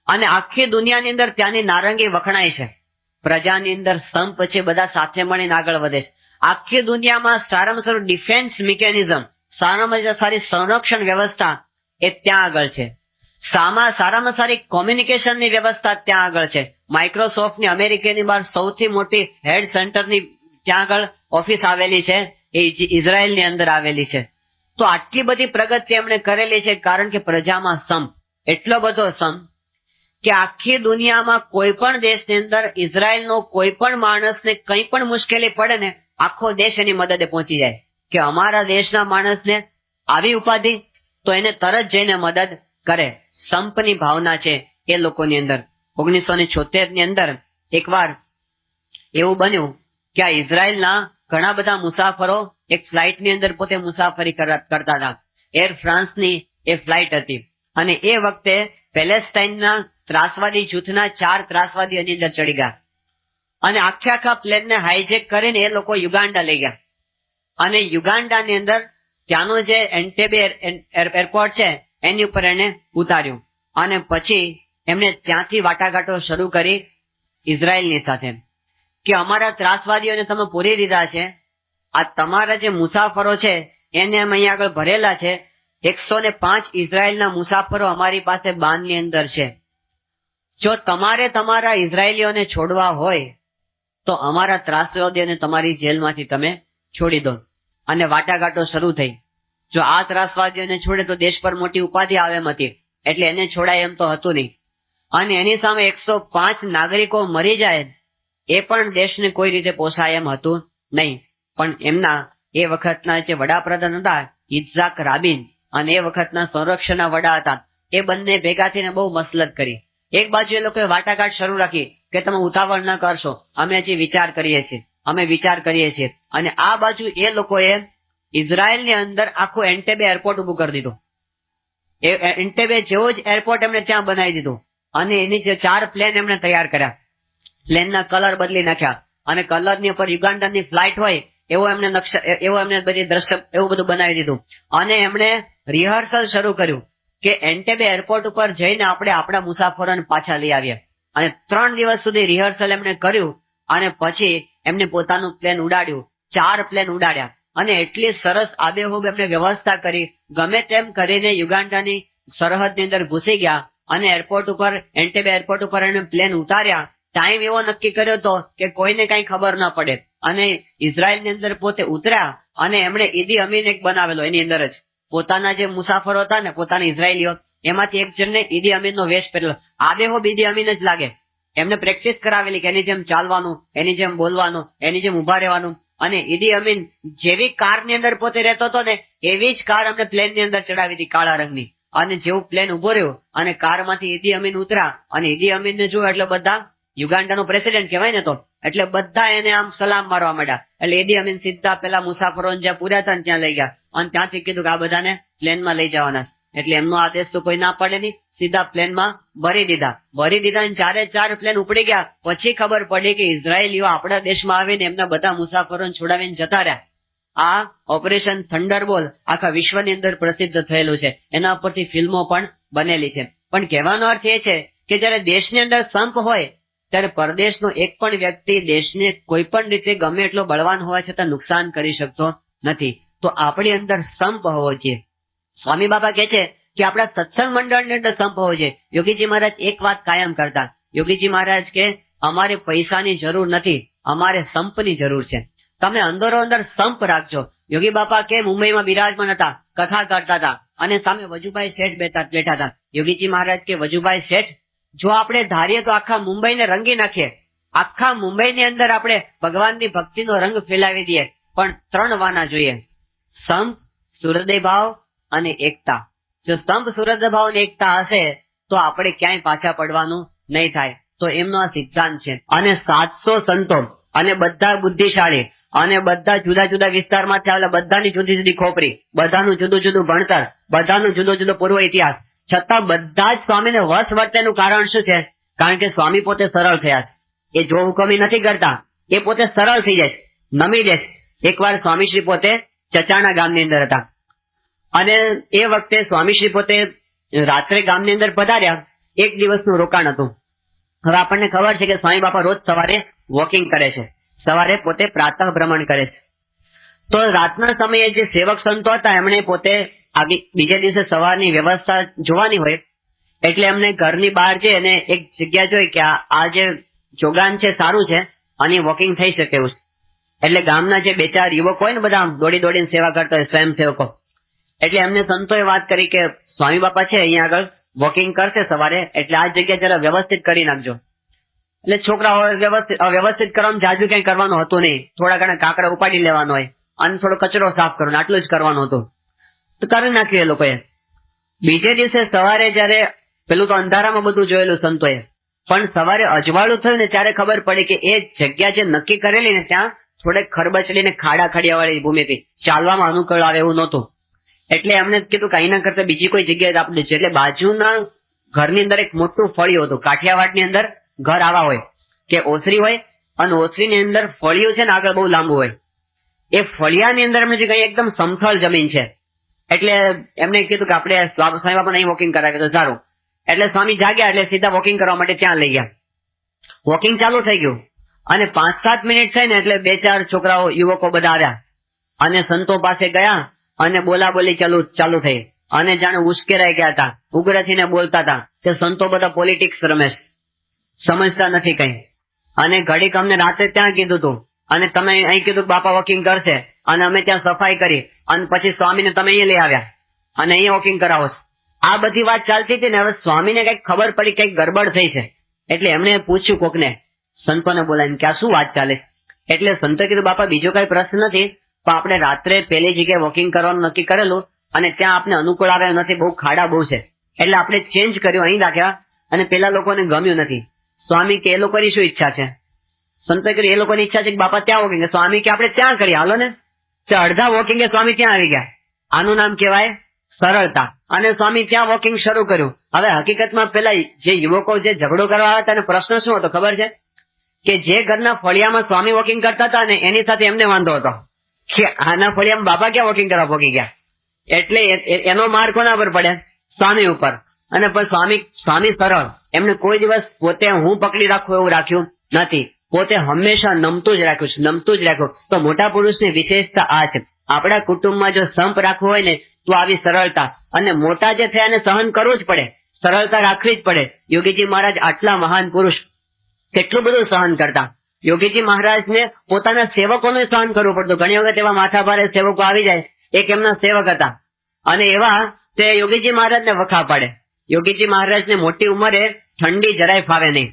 અને આખી દુનિયાની અંદર ત્યાંની નારંગી વખણાય છે. પ્રજાની અંદર સંપ છે, બધા સાથે મળીને આગળ વધે છે. આખી દુનિયામાં સારામાં સારું ડિફેન્સ મિકેનિઝમ, સારામાં સારી સંરક્ષણ વ્યવસ્થા એ ત્યાં આગળ છે. સારામાં સારી કોમ્યુનિકેશનની વ્યવસ્થા ત્યાં આગળ છે. માઇક્રોસોફ્ટની અમેરિકાની બહાર સૌથી મોટી હેડ સેન્ટરની ત્યાં આગળ ઓફિસ આવેલી છે, એ ઇઝરાયલની અંદર આવેલી છે. તો આટલી બધી પ્રગતિ એમણે કરેલી છે કારણ કે પ્રજામાં સંપ, એટલો બધો સંપ કે આખી દુનિયામાં કોઈ પણ દેશની અંદર ઇઝરાયલનો કોઈ પણ માણસને કંઈ પણ મુશ્કેલી પડે ને આખો દેશ એની મદદે પહોંચી જાય કે અમારા દેશના માણસને આવી ઉપાધિ તો એને તરત જઈને મદદ કરે. સંપની ભાવના છે એ લોકોની અંદર. 1976 ની અંદર એકવાર એવું બન્યું કે આ ઇઝરાયલના ઘણા બધા મુસાફરો એક ફ્લાઇટની અંદર પોતે મુસાફરી કરતા હતા. એર ફ્રાન્સની એ ફ્લાઇટ હતી અને એ વખતે પેલેસ્ટાઇનના ત્રાસવાદી જૂથના 4 ત્રાસવાદી એની અંદર ચડી ગયા અને આખા પ્લેનને હાઈજેક કરીને એ લોકો યુગાન્ડા લઈ ગયા અને યુગાન્ડાની અંદર ત્યાંનું જે એન્ટેબે એરપોર્ટ છે એની ઉપર એને ઉતાર્યું અને પછી એમણે ત્યાંથી વાટાઘાટો શરૂ કરી ઇઝરાયલની સાથે કે અમારા ત્રાસવાદીઓને તમે પૂરી દીધા છે, આ તમારા જે મુસાફરો છે એને અમે અહીંયા આગળ ભરેલા છે. 105 ઇઝરાયલના મુસાફરો અમારી પાસે બાંધની અંદર છે. જો તમારે તમારા ઇઝરાયલીઓને છોડવા હોય તો અમારા ત્રાસવાદીઓને તમારી જેલમાંથી તમે છોડી દો. અને વાટાઘાટો શરૂ થઈ. જો આ ત્રાસવાદીઓને છોડે તો દેશ પર મોટી ઉપાધિ આવે એમ હતી, એટલે એને છોડાય એમ તો હતું નહીં. અને એની સામે 105 નાગરિકો મરી જાય એ પણ દેશને કોઈ રીતે પોસાય એમ હતું નહીં. પણ એમના એ વખતના જે વડાપ્રધાન હતા ઇત્ઝાક રાબિન અને એ વખતના સંરક્ષણના વડા હતા, એ બંને ભેગા થઈને બહુ મસલત કરી. એક બાજુ એ લોકોએ વાટાઘાટ શરૂ રાખી કે તમે ઉતાવળ ન કરશો, અમે હજી વિચાર કરીએ છીએ. અને આ બાજુ એ લોકોએ ઇઝરાયલની અંદર આખું એન્ટેબે એરપોર્ટ ઉભું કરી દીધું. એ એન્ટેબે જેવો જ એરપોર્ટ એમણે ત્યાં બનાવી દીધું અને એની જે 4 પ્લેન એમણે તૈયાર કર્યા. પ્લેનના કલર બદલી નાખ્યા અને કલરની ઉપર યુગાન્ડાની ફ્લાઇટ હોય એવો એમને બધી દ્રશ્ય એવું બધું બનાવી દીધું. અને એમણે રિહર્સલ શરૂ કર્યું કે એન્ટેબે એરપોર્ટ ઉપર જઈને આપણે આપણા મુસાફરોને પાછા લઈ આવીએ. અને 3 દિવસ સુધી રિહર્સલ એમણે કર્યું અને પછી એમને પોતાનું પ્લેન ઉડાડ્યું. 4 પ્લેન ઉડાડ્યા અને એટલી સરસ આબેહૂબ એમને વ્યવસ્થા કરી. ગમે તેમ કરીને યુગાન્ડાની સરહદની અંદર ઘૂસી ગયા અને એન્ટેબે એરપોર્ટ ઉપર એને પ્લેન ઉતાર્યા. ટાઈમ એવો નક્કી કર્યો હતો કે કોઈને કઈ ખબર ન પડે અને ઇઝરાયલની અંદર પોતે ઉતર્યા અને એમણે ઈદી અમીન એક બનાવેલો. એની અંદર જ પોતાના જે મુસાફરો હતા ને પોતાના ઇઝરાયલીઓ, એમાંથી એક જણને ઈદી અમીનનો વેશ પહેરેલો. આબેહૂબ ઈદી અમીન જ લાગે. એમને પ્રેક્ટિસ કરાવેલી કે એની જેમ ચાલવાનું, એની જેમ બોલવાનું, એની જેમ ઉભા રહેવાનું. અને ઈદી અમીન જેવી કારની અંદર પોતે રહેતો હતો ને એવી જ કાર અમને પ્લેનની અંદર ચડાવી હતી, કાળા રંગની. અને જેવું પ્લેન ઉભો રહ્યું અને કારમાંથી ઈદી અમીન ઉતર્યા અને ઈદી અમીનને જોયું એટલે બધા, યુગાન્ડાનો પ્રેસિડેન્ટ કહેવાય ને તો, એટલે બધા એને આમ સલામ મારવા માંડ્યા. એટલે ઈદી અમીન સીધા પેલા મુસાફરોને જ્યાં પૂર્યા હતા ત્યાં લઈ ગયા અને ત્યાંથી કીધું કે આ બધાને પ્લેનમાં લઈ જવાના. એટલે એમનો આદેશ તો કોઈ ના પડે નહીં, સીધા પ્લેનમાં ભરી દીધા. 4 પ્લેન ઉપડી ગયા. પછી ખબર પડી કે ઇઝરાયેલીઓ આપણા દેશમાં આવીને એમના બધા મુસાફરોને છોડાવીને જતા રહ્યા. આ ઓપરેશન થંડરબોલ આખા વિશ્વની અંદર પ્રસિદ્ધ થયેલું છે. એના ઉપરથી ફિલ્મો પણ બનેલી છે. પણ કહેવાનો અર્થ એ છે કે જયારે દેશની અંદર સંપ હોય ત્યારે પરદેશનો એક પણ વ્યક્તિ દેશને કોઈ પણ રીતે ગમે એટલો બળવાન હોવા છતાં નુકસાન કરી શકતો નથી. તો આપણી અંદર સંપ હોવો જોઈએ. સ્વામી બાબા કહે છે કે આપણા સત્સંગ મંડળની અંદર સંપ હોવો જોઈએ. યોગીજી મહારાજ એક વાત કાયમ કરતા. યોગીજી મહારાજ કે અમારે પૈસાની જરૂર નથી, અમારે સંપની જરૂર છે. તમે અંદરો અંદર સંપ રાખજો. યોગી બાપા કે મુંબઈમાં બિરાજમાન હતા, કથા કરતા હતા અને સામે વજુભાઈ શેઠ બેઠા હતા. યોગીજી મહારાજ કે વજુભાઈ શેઠ, જો આપણે ધારીએ તો આખા મુંબઈને રંગી નાખીએ, આખા મુંબઈની અંદર આપણે ભગવાનની ભક્તિનો રંગ ફેલાવી દઈએ, પણ 3 વાના જોઈએ: સંપ, સૂર્યોદય ભાવ અને એકતા. જો સંપ, સૂર્યોદય ભાવ અને એકતા હશે તો આપણે ક્યાંય પાછા પડવાનું નહીં થાય. તો એમનો આ સિદ્ધાંત છે. અને 700 સંતો અને બધા બુદ્ધિશાળી અને બધા જુદા જુદા વિસ્તારમાંથી આવેલા બધાની જુદી જુદી ખોપરી, બધાનું જુદું જુદું ભણતર, બધાનું જુદો જુદો પૂર્વ ઇતિહાસ, છતાં બધા જ સ્વામીને વશ વર્તેનું કારણ શું છે? કારણ કે સ્વામી પોતે સરળ થયા છે. એ જો હુકમી નથી કરતા, એ પોતે સરળ થઈ જાય છે, નમી જશે. એકવાર સ્વામીશ્રી પોતે ચચાણા ગામની અંદર હતા અને એ વખતે સ્વામીશ્રી પોતે રાત્રે ગામની અંદર પધાર્યા. એક દિવસનું રોકાણ હતું. હવે આપણને ખબર છે કે સ્વામી બાપા રોજ સવારે વોકિંગ કરે છે, સવારે પોતે પ્રાતઃ ભ્રમણ કરે છે. તો રાતના સમયે જે સેવક સંતો હતા એમણે પોતે બીજા દિવસે સવારની વ્યવસ્થા જોવાની હોય એટલે એમને ઘરની બહાર જઈ અને એક જગ્યા જોઈ કે આ જે જોગાન છે સારું છે અને વોકિંગ થઈ શકે એવું છે. એટલે ગામના જે બે ચાર યુવક હોય ને, બધા દોડી દોડીને સેવા કરતા હોય, સ્વયંસેવકો, એટલે એમને સંતોએ વાત કરી કે સ્વામી બાપા છે અહીંયા આગળ વોકિંગ કરશે સવારે, એટલે આ જગ્યા જરા વ્યવસ્થિત કરી નાખજો. એટલે છોકરાઓ વ્યવસ્થિત કરવામાં જાજુ કઈ કરવાનું હતું નહીં, થોડા ઘણા કાંકરા ઉપાડી લેવાનો હોય અને થોડો કચરો સાફ કરવાનો, આટલું જ કરવાનું હતું. તો કરી નાખ્યું એ લોકોએ. બીજે દિવસે સવારે જયારે પેલું તો અંધારામાં બધું જોયેલું સંતોએ, પણ સવારે અજવાળું થયું ને ત્યારે ખબર પડી કે એ જગ્યા જે નક્કી કરેલી ને ત્યાં થોડેક ખરબચડી ને ખાડા ખડિયા વાળી ભૂમિ હતી, ચાલવામાં અનુકૂળ આવે એવું નહોતું. એટલે એમને કીધું કે અહીંના કરતા બીજી કોઈ જગ્યાએ આપણે છે. એટલે બાજુના ઘરની અંદર એક મોટું ફળિયું હતું. કાઠિયાવાડની અંદર ઘર આવા હોય કે ઓસરી હોય અને ઓસરીની અંદર ફળિયું છે ને આગળ બહુ લાંબુ હોય. એ ફળિયાની અંદર એમને કઈ એકદમ સમથળ જમીન છે. એટલે એમને કીધું કે આપણે સ્વામી બાપા અહીં વોકિંગ કરાવે તો સારું. એટલે સ્વામી જાગ્યા એટલે સીધા વોકિંગ કરવા માટે ત્યાં લઈ ગયા. વોકિંગ ચાલુ થઈ ગયું અને 5-7 મિનિટ થઈ ને એટલે 2-4 છોકરાઓ યુવકો બધા આવ્યા અને સંતો પાસે ગયા અને બોલાબોલી ચાલુ થઈ અને જાણે ઉશ્કેરાઈ ગયા હતા, ઉગ્રથીને બોલતા હતા કે સંતો બધા પોલિટિક્સ રમે છે, સમજતા નથી કઈ. અને ઘડીક અમને રાતે ત્યાં કીધું હતું અને તમે અહીં કીધું કે બાપા વોકિંગ કરશે અને અમે ત્યાં સફાઈ કરી અને પછી સ્વામીને તમે અહીંયા લઈ આવ્યા અને અહીંયા વોકિંગ કરાવો છો. આ બધી વાત ચાલતી હતી ને હવે સ્વામીને કઈક ખબર પડી કઈક ગડબડ થઈ છે. એટલે એમણે પૂછ્યું કોકને, સંતોને બોલાવીને કે આ શું વાત ચાલે. એટલે સંતોએ કીધું બાપા બીજો કઈ પ્રશ્ન નથી, પણ આપણે રાત્રે પેલી જગ્યાએ વોકિંગ કરવાનું નક્કી કરેલું અને ત્યાં આપણે અનુકૂળ આવે નથી, બહુ ખાડા બહુ છે, એટલે આપણે ચેન્જ કર્યું, અહીં રાખ્યા અને પેલા લોકોને ગમ્યું નથી. સ્વામી કે એ લોકોની શું ઈચ્છા છે? સંતોએ કહ્યું એ લોકોની ઈચ્છા છે કે બાપા ત્યાં વોકિંગ. સ્વામી કે આપણે ત્યાં કરીએ, હાલો ને. અડધા વોકિંગ સ્વામી ત્યાં આવી ગયા. આનું નામ કહેવાય સરળતા. અને સ્વામી ત્યાં વોકિંગ શરૂ કર્યું. હવે હકીકતમાં પેલા જે યુવકો જે ઝઘડો કરવા આવ્યા હતા અને પ્રશ્ન શું હતો ખબર છે? કે જે ઘરના ફળિયામાં સ્વામી વોકિંગ કરતા હતા ને એની સાથે એમને વાંધો હતો કે આના ફળિયામાં બાબા ક્યાં વોકિંગ કરવા પહોંચી ગયા. એટલે એનો માર કોના પર પડે? સ્વામી ઉપર. અને પણ સ્વામી સરળ, એમને કોઈ દિવસ પોતે હું પકડી રાખું એવું રાખ્યું નથી, પોતે હંમેશા નમતું જ રાખ્યું છે, નમતું જ રાખ્યું. તો મોટા પુરુષની વિશેષતા આ છે. આપણા કુટુંબમાં જો સંપ રાખવો હોય ને તો આવી સરળતા, અને મોટા જે થયા એને સહન કરવું જ પડે, સરળતા રાખવી જ પડે. યોગીજી મહારાજ આટલા મહાન પુરુષ કેટલું બધું સહન કરતા. યોગીજી મહારાજને પોતાના સેવકોનું સહન કરવું પડતું. ઘણી વખત એવા માથાભારે સેવકો આવી જાય. એક એમના સેવક હતા અને એવા તે યોગીજી મહારાજને વખા પાડે. યોગીજી મહારાજને મોટી ઉંમરે ઠંડી જરાય ફાવે નહીં.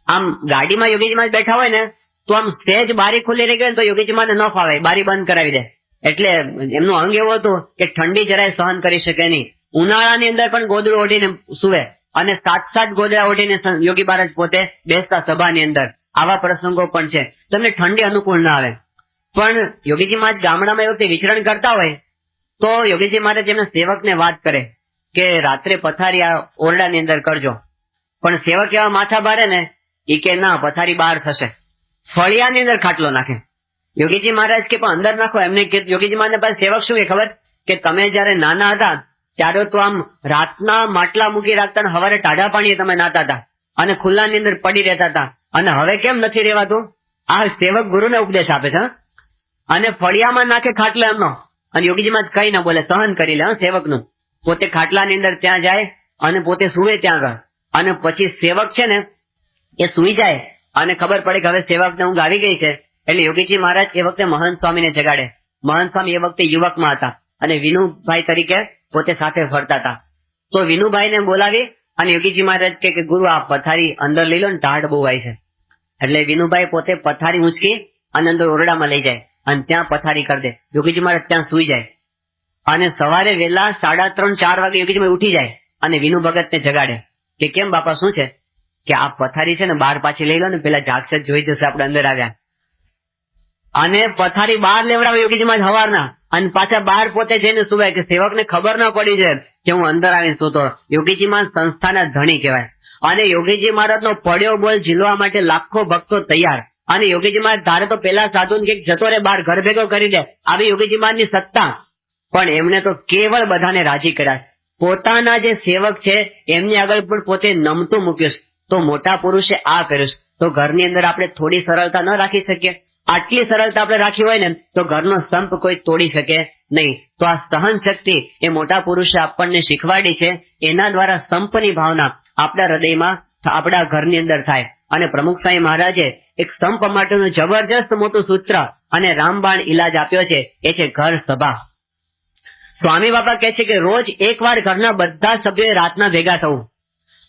આમ ગાડીમાં યોગીજી મહારાજ બેઠા હોય ને તો આમ સહેજ બારી ખુલ્લી રહી ગઈ ને તો યોગીજી મહારાજને ન ફાવે, બારી બંધ કરાવી દે. એટલે એમનું અંગ એવું હતું કે ઠંડી જરાય સહન કરી શકે નહીં. ઉનાળાની અંદર પણ ગોદડું ઓઢીને સુવે અને 7 ગોદડા ઓઢીને યોગી મહારાજ પોતે બેસતા સભાની અંદર. આવા પ્રસંગો પણ છે. તમને ઠંડી અનુકૂળ ના આવે. પણ યોગીજી મહારાજ ગામડામાં એ વખતે વિચરણ કરતા હોય તો યોગીજી મહારાજ એમના સેવકને વાત કરે કે રાત્રે પથારી આ ઓરડાની અંદર કરજો. પણ સેવક એવા માથા ભારે ને એ કે ના, પથારી બહાર થશે. ફળિયાની અંદર ખાટલો નાખે. યોગીજી મહારાજ કે પણ અંદર નાખો. એમને યોગીજી મહારાજ પાસે સેવક શું કે ખબર કે તમે જયારે નાના હતા ત્યારે તો આમ રાતના માટલા મૂકી રાખતા ને સવારે ટાઢા પાણીએ તમે નાતા હતા અને ખુલ્લાની અંદર પડી રહેતા હતા, અને હવે કેમ નથી રહેવાતું? આ સેવક ગુરુને ઉપદેશ આપે છે. અને ફળિયામાં નાખે ખાટલો એમનો, અને યોગીજી મહારાજ કઈ ના બોલે, સહન કરી લે સેવકનું. પોતે ખાટલાની અંદર ત્યાં જાય અને પોતે સુવે ત્યાં આગળ. અને પછી સેવક છે ને એ સુઈ જાય અને ખબર પડે કે હવે સેવકને ઊંઘ આવી ગઈ છે. એટલે યોગીજી મહારાજ એ વખતે મહંત સ્વામીને જગાડે. મહંત સ્વામી એ વખતે યુવકમાં હતા અને વિનુભાઈ તરીકે પોતે સાથે ફરતા હતા. તો વિનુભાઈને બોલાવી અને યોગીજી મહારાજ કે ગુરુ આ પથારી અંદર લઈ લો ને, ટાઢ બહુ આવી છે. એટલે વિનુભાઈ પોતે પથારી ઊંચકી અને અંદર ઓરડામાં લઈ જાય અને ત્યાં પથારી કરી દે. યોગીજી મહારાજ ત્યાં સુઈ જાય અને સવારે વહેલા 3:30-4 વાગે યોગીજી મહારાજ ઉઠી જાય અને વિનુ ભગતને જગાડે કે કેમ બાપા શું છે? કે આ પથારી છે ને બહાર પાછી લઈ લો ને, પેલા જાગશે જોઈ જશે આપણે અંદર આવ્યા. અને પથારી બહાર લેવડાવે યોગીજી મહારાજ હવારના, અને પાછા બહાર પોતે જઈને સુવે કે સેવકને ખબર ના પડી જાય કે હું અંદર આવીને સૂતો. યોગીજી મહારાજ સંસ્થાના ધણી કહેવાય. અને યોગીજી મહારાજનો પડ્યો બોલ ઝીલવા માટે લાખો ભક્તો તૈયાર. અને યોગીજી મહારાજ ધારે તો પેલા સાધુ ને જતો રે બહાર ઘર ભેગો કરી દે, આવી યોગીજી મહારાજની સત્તા. પણ એમને તો કેવળ બધાને રાજી કર્યા. પોતાના જે સેવક છે એમની આગળ પણ પોતે નમતું મૂક્યું. તો મોટા પુરુષે આ કર્યું. તો ઘરની અંદર આપણે થોડી સરળતા ન રાખી શકીએ? આટલી સરળતા આપણે રાખી હોય ને તો ઘરનો સંપ કોઈ તોડી શકે નહીં. તો આ સહન શક્તિ એ મોટા પુરુષે આપણને શીખવાડી છે. એના દ્વારા સંપની ભાવના આપણા હૃદયમાં, આપણા ઘરની અંદર થાય. અને પ્રમુખ સ્વામી મહારાજે એક સંપ માટેનું જબરજસ્ત મોટું સૂત્ર અને રામબાણ ઈલાજ આપ્યો છે, એ છે ઘર સભા. સ્વામી બાપા કહે છે કે રોજ એકવાર ઘરના બધા સભ્યોએ રાતના ભેગા થવું,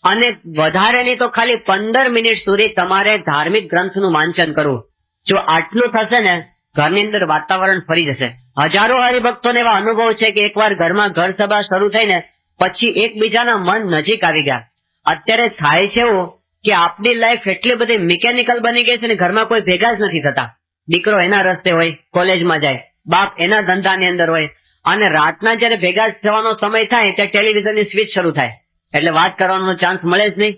અને વધારે નહીં તો ખાલી 15 મિનિટ સુધી તમારે ધાર્મિક ગ્રંથનું વાંચન કરવું. જો આટલું થશે ને ઘરની અંદર વાતાવરણ ફરી જશે. હજારો હરિભક્તોને એવા અનુભવ છે કે એકવાર ઘરમાં ઘર સભા શરૂ થઈને પછી એકબીજાના મન નજીક આવી ગયા. અત્યારે થાય છે એવું કે આપણી લાઈફ એટલી બધી મિકેનિકલ બની ગઈ છે ને ઘરમાં કોઈ ભેગા જ નથી થતા. દીકરો એના રસ્તે હોય, કોલેજમાં જાય, બાપ એના ધંધાની અંદર હોય, અને રાતના જયારે ભેગા થવાનો સમય થાય ત્યારે ટેલિવિઝનની સ્વિચ શરૂ થાય એટલે વાત કરવાનો ચાન્સ મળે જ નહીં.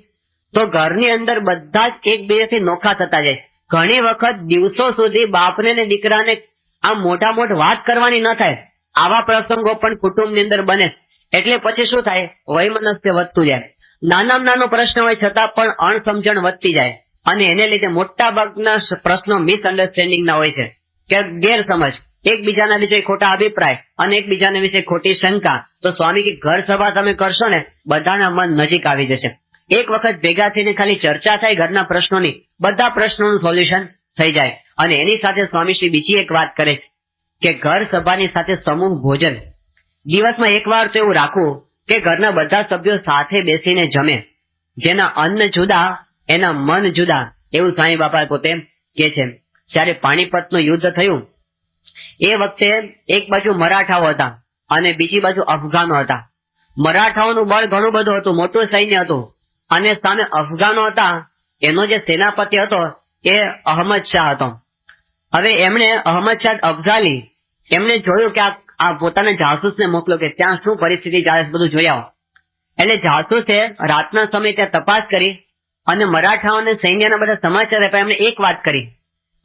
તો ઘરની અંદર બધા જ એકબીજાથી નોખા થતા જાય. ઘણી વખત દિવસો સુધી બાપને ને દીકરાને આ મોટા વાત કરવાની ન થાય. આવા પ્રસંગો પણ કુટુંબની અંદર બને. એટલે પછી શું થાય? વૈમનસ્ય વધતું જાય. નાનામાં નાનો પ્રશ્ન હોય છતાં પણ અણસમજણ વધતી જાય, અને એને લીધે મોટા ભાગના પ્રશ્નો મિસઅન્ડરસ્ટેન્ડિંગ ના હોય છે, કે ગેરસમજ, એકબીજાના વિશે ખોટા અભિપ્રાય અને એકબીજાના વિશે ખોટી શંકા. તો સ્વામી કે ઘર સભા તમે કરશો ને બધાના મન નજીક આવી જશે. એક વખત ભેગા થઈને ખાલી ચર્ચા થાય ઘરના પ્રશ્નોની, બધા પ્રશ્નોનું સોલ્યુશન થઈ જાય. અને એની સાથે સ્વામીશ્રી બીજી એક વાત કરે છે કે ઘર સભાની સાથે સમૂહ ભોજન. દિવસમાં એકવાર તો એવું રાખવું કે ઘરના બધા સભ્યો સાથે બેસીને જમે. જેના અન્ન જુદા એના મન જુદા, એવું સ્વામી બાપા પોતે કે છે. જ્યારે પાણીપતનું યુદ્ધ થયું એ વખતે એક બાજુ મરાઠાઓ હતા અને બીજી બાજુ અફઘાનો હતા. મરાઠાઓનું બળ ઘણું બધું હતું, મોટું સૈન્ય હતું, અને સામે અફઘાનો હતા. એનો જે સેનાપતિ હતો એ અહમદ શાહ હતો. હવે એમણે અહમદ શાહ અફઝાલી એમને જોયું કે આ પોતાના જાસૂસને મોકલો કે ત્યાં શું પરિસ્થિતિ ચાલે છે બધું જોઈ આવો. એટલે જાસૂસે રાતના સમય ત્યાં તપાસ કરી અને મરાઠાઓને સૈન્યના બધા સમાચાર આપ્યા. એમણે એક વાત કરી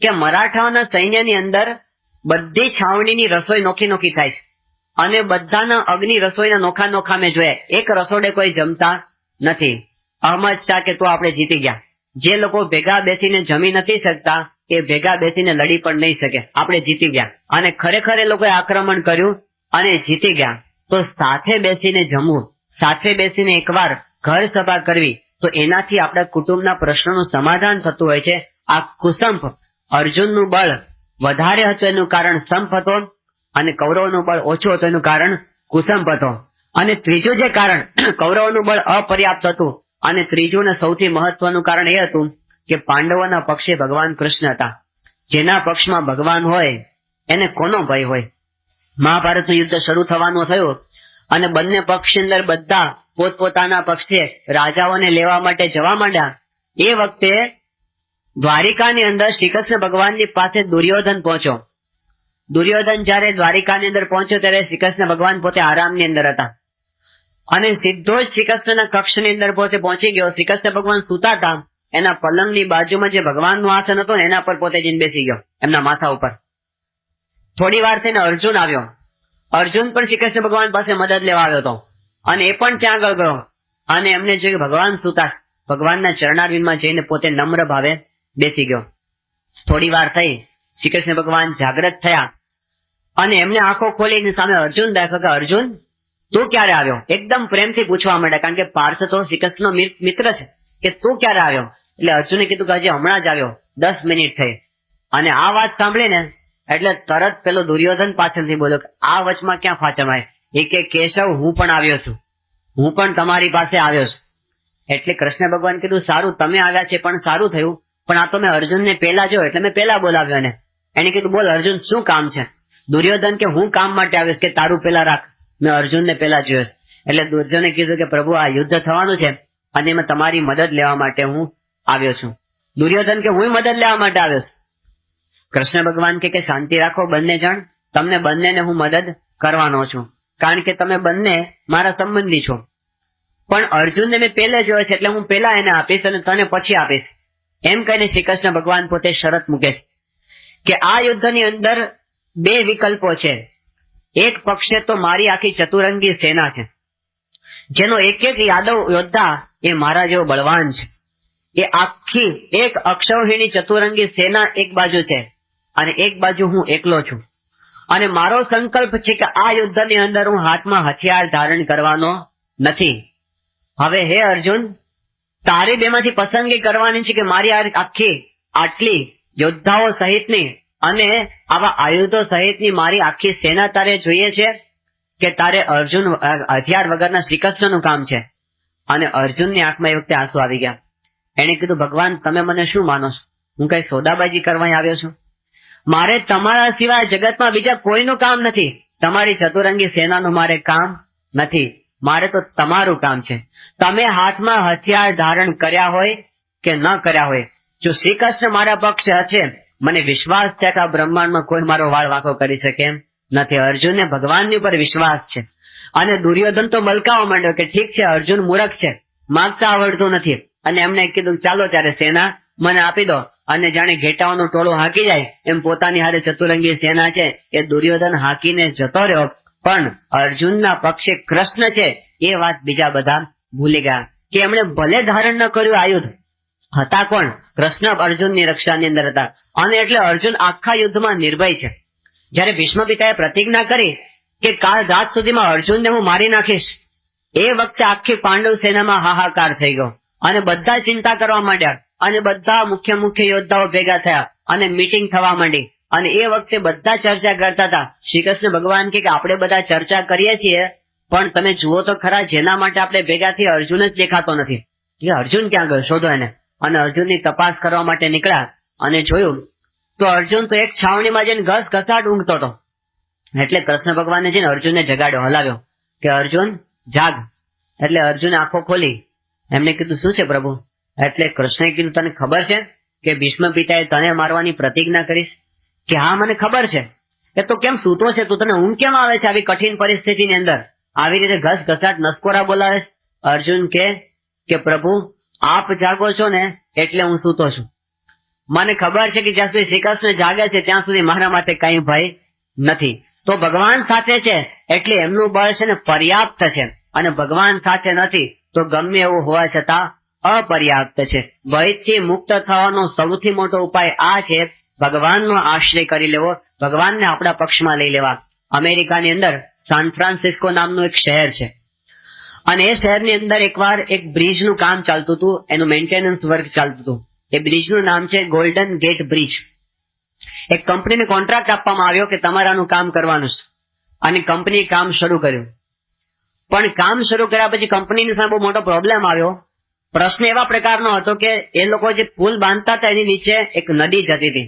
કે મરાઠાઓના સૈન્યની અંદર બધી છાવણીની રસોઈ નોખી નોખી થાય છે, અને બધાના અગ્નિ રસોઈના નોખા નોખા મેં જોયા. એક રસોડે કોઈ જમતા નથી. અહમદ શાહ કે તો આપણે જીતી ગયા. જે લોકો ભેગા બેસીને જમી નથી શકતા એ ભેગા બેસીને લડી પણ નહીં શકે. આપણે જીતી ગયા. અને ખરેખર એ લોકોએ આક્રમણ કર્યું અને જીતી ગયા. તો સાથે બેસીને જમવું, સાથે બેસીને એકવાર ઘર સભા કરવી, તો એનાથી આપણા કુટુંબના પ્રશ્નોનું સમાધાન થતું હોય છે. આ કુસંપ, અર્જુનનું બળ વધારે હતું એનું કારણ સંપ હતો, અને કૌરવનું બળ ઓછું હતું એનું કારણ કુસંપ હતો. અને ત્રીજું જે કારણ કૌરવોનું બળ અપર્યાપ્ત હતું, અને ત્રીજું ને સૌથી મહત્વનું કારણ એ હતું કે પાંડવોના પક્ષે ભગવાન કૃષ્ણ હતા. જેના પક્ષમાં ભગવાન હોય એને કોનો ભય હોય? મહાભારતનું યુદ્ધ શરૂ થવાનું થયું અને બંને પક્ષની અંદર બધા પોતપોતાના પક્ષે રાજાઓને લેવા માટે જવા માંડ્યા. એ વખતે દ્વારિકાની અંદર શ્રી કૃષ્ણ ભગવાનની પાસે દુર્યોધન પહોંચ્યો. દુર્યોધન જયારે દ્વારિકાની અંદર પહોંચ્યો ત્યારે શ્રી કૃષ્ણ ભગવાન પોતે આરામની અંદર હતા, અને સીધો જ શ્રી કૃષ્ણના કક્ષની અંદર પોતે પહોંચી ગયો. શ્રી કૃષ્ણ ભગવાન સૂતા હતા, એના પલંગની બાજુમાં જે ભગવાનનું આસન હતું એના પર પોતે જઈને બેસી ગયો, એમના માથા ઉપર. થોડી વાર થઈને અર્જુન આવ્યો. અર્જુન પણ શ્રી કૃષ્ણ ભગવાન પાસે મદદ લેવા આવ્યો હતો, અને એ પણ ત્યાં આગળ ગયો, અને એમને જોયું કે ભગવાન સૂતા. ભગવાનના ચરણારવિંદમાં જઈને પોતે નમ્ર ભાવે બેસી ગયો. થોડી વાર થઈ, શ્રી કૃષ્ણ ભગવાન જાગ્રત થયા અને એમને આંખો ખોલીને સામે અર્જુન દેખ્યો કે અર્જુન તું ક્યારે આવ્યો? એકદમ પ્રેમથી પૂછવા માંડ્યા, કારણ કે પાર્થ તો શ્રી કૃષ્ણનો મિત્ર છે, કે તું ક્યારે આવ્યો? એટલે અર્જુને કીધું કે હજી હમણાં જ આવ્યો, 10 મિનિટ થઈ. અને આ વાત સાંભળીને એટલે તરત પેલો દુર્યોધન પાછળથી બોલ્યો કે આ વચમાં ક્યાં ફાચમાય? એ કે કેશવ હું પણ આવ્યો છું, હું પણ તમારી પાસે આવ્યો છું. એટલે કૃષ્ણ ભગવાન કીધું સારું તમે આવ્યા છે પણ સારું થયું, પણ આ તો મેં અર્જુનને પેલા જોયો એટલે મેં પેલા બોલાવ્યો. એને કીધું બોલ અર્જુન શું કામ છે? દુર્યોધન કે હું કામ માટે આવ્યો કે તારું પેલા રાખ, મેં અર્જુનને પેલા જોયો. એટલે દુર્યોધને કીધું કે પ્રભુ આ યુદ્ધ થવાનું છે અને એમાં તમારી મદદ લેવા માટે હું આવ્યો છું. દુર્યોધન કે હું મદદ લેવા માટે આવ્યો છું. કૃષ્ણ ભગવાન કે શાંતિ રાખો બંને જણ, તમને બંનેને હું મદદ કરવાનો છું, કારણ કે તમે બંને મારા સંબંધી છો. પણ અર્જુનને મેં પહેલે જોયો છે એટલે હું પહેલા એને આપીશ અને તને પછી આપીશ, એમ કહીને શ્રી કૃષ્ણ ભગવાન પોતે શરત મૂકે છે કે આ યુદ્ધની અંદર બે વિકલ્પો છે. એક પક્ષે તો મારી આખી ચતુરંગી સેના છે, જેનો એક એક યાદવ યોદ્ધા એ મારા જેવો બળવાન છે. એ આખી એક અક્ષૌહિણી ચતુરંગી સેના એક બાજુ છે અને એક બાજુ હું એકલો છું. અને મારો સંકલ્પ છે કે આ યુદ્ધની અંદર હું હાથમાં હથિયાર ધારણ કરવાનો નથી. હવે હે અર્જુન, તારી બેમાંથી પસંદગી કરવાની છે કે મારી આખી આટલી યોદ્ધાઓ સહિતની અને આવા આયુધો સહિતની મારી આખી સેના તારે જોઈએ છે કે તારે અર્જુન હથિયાર વગરના શ્રીકૃષ્ણનું કામ છે. અને અર્જુનની આંખમાં એ વખતે આંસુ આવી ગયા. એને કીધું, ભગવાન તમે મને શું માનો છો? હું કઈ સોદાબાજી કરવા આવ્યો છું? મારે તમારા સિવાય જગતમાં બીજા કોઈનું કામ નથી. તમારી ચતુરંગી સેનાનું મારે કામ નથી. મારે તો તમારું કામ છે. તમે હાથમાં હથિયાર ધારણ કર્યા હોય કે ન કર્યા હોય, જો શ્રી કૃષ્ણ મારા પક્ષે હશે, મને વિશ્વાસ છે કે આ બ્રહ્માંડમાં કોઈ મારો વાળ વાંકો કરી શકે એમ નથી. અર્જુનને ભગવાનની ઉપર વિશ્વાસ છે. અને દુર્યોધન તો મલકાવા માંડ્યો કે ઠીક છે, અર્જુન મૂર્ખ છે, માગતા આવડતું નથી. અને એમને કીધું ચાલો ત્યારે સેના મને આપી દો. અને જાણે ઘેટાઓનું ટોળું હાંકી જાય એમ પોતાની હારે ચતુરંગી સેના છે એ દુર્યોધન હાંકીને જતો રહ્યો. પણ અર્જુનના પક્ષે કૃષ્ણ છે એ વાત બીજા બધા ભૂલી ગયા કે એમણે ભલે ધારણ ન કર્યું આયુધ, હતા કોણ? કૃષ્ણ અર્જુનની રક્ષાની અંદર હતા. અને એટલે અર્જુન આખા યુદ્ધમાં નિર્ભય છે. જયારે ભીષ્મ પિતાએ પ્રતિજ્ઞા કરી કે કાલ રાત સુધીમાં અર્જુનને હું મારી નાખીશ, એ વખતે આખી પાંડવ સેનામાં હાહાકાર થઈ ગયો અને બધા ચિંતા કરવા માંડ્યા. અને બધા મુખ્ય યોદ્ધાઓ ભેગા થયા અને મીટિંગ થવા માંડી. અને એ વખતે બધા ચર્ચા કરતા હતા. શ્રી કૃષ્ણ ભગવાન કે આપણે બધા ચર્ચા કરીએ છીએ, પણ તમે જુઓ તો ખરા, જેના માટે આપણે ભેગા થઈએ અર્જુન જ દેખાતો નથી. કે અર્જુન ક્યાં ગયો, શોધો એને. અને અર્જુનની તપાસ કરવા માટે નીકળ્યા અને જોયું તો અર્જુન તો એક છાવણીમાં જઈને ઘસ ઘસાટ ઊંઘતો હતો. એટલે કૃષ્ણ ભગવાને જઈને અર્જુનને જગાડ્યો, હલાવ્યો કે અર્જુન જાગ. એટલે અર્જુને આંખો ખોલી. એમને કીધું શું છે પ્રભુ? એટલે કૃષ્ણે કીધું તને ખબર છે કે ભીષ્મ પિતાએ તને મારવાની પ્રતિજ્ઞા કરીશ? કે હા મને ખબર છે. એ તો કેમ સૂતો છે તું? તને ઊંઘ કેમ આવે છે આવી કઠિન પરિસ્થિતિની અંદર? આવી રીતે ઘસ ઘસાટ નસકોરા બોલાવે? અર્જુન કે પ્રભુ આપ જાગો છો ને એટલે હું સૂતો છું. મને ખબર છે કે જ્યાં સુધી શ્રી કૃષ્ણ જાગે છે ત્યાં સુધી મારા માટે કઈ ભય નથી. તો ભગવાન સાથે છે એટલે એમનું બળ છે ને પર્યાપ્ત છે, અને ભગવાન સાથે નથી તો ગમે એવું હોવા છતાં અપર્યાપ્ત છે. ભયથી મુક્ત થવાનો સૌથી મોટો ઉપાય આ છે, ભગવાનનો આશ્રય કરી લેવો, ભગવાનને આપણા પક્ષમાં લઈ લેવા. અમેરિકાની અંદર સાન ફ્રાન્સિસ્કો નામનું એક શહેર છે, અને એ શહેરની અંદર એકવાર એક બ્રિજનું કામ ચાલતું હતું, એનું મેન્ટેનન્સ વર્ક ચાલતું હતું. એ બ્રિજનું નામ છે ગોલ્ડન ગેટ બ્રિજ. એક કંપનીને કોન્ટ્રાક્ટ આપવામાં આવ્યો કે તમારાનું કામ કરવાનું છે, અને કંપનીએ કામ શરૂ કર્યું. પણ કામ શરૂ કર્યા પછી કંપનીની સામે બહુ મોટો પ્રોબ્લેમ આવ્યો. પ્રશ્ન એવા પ્રકારનો હતો કે એ લોકો જે પુલ બાંધતા હતા એની નીચે એક નદી જતી હતી,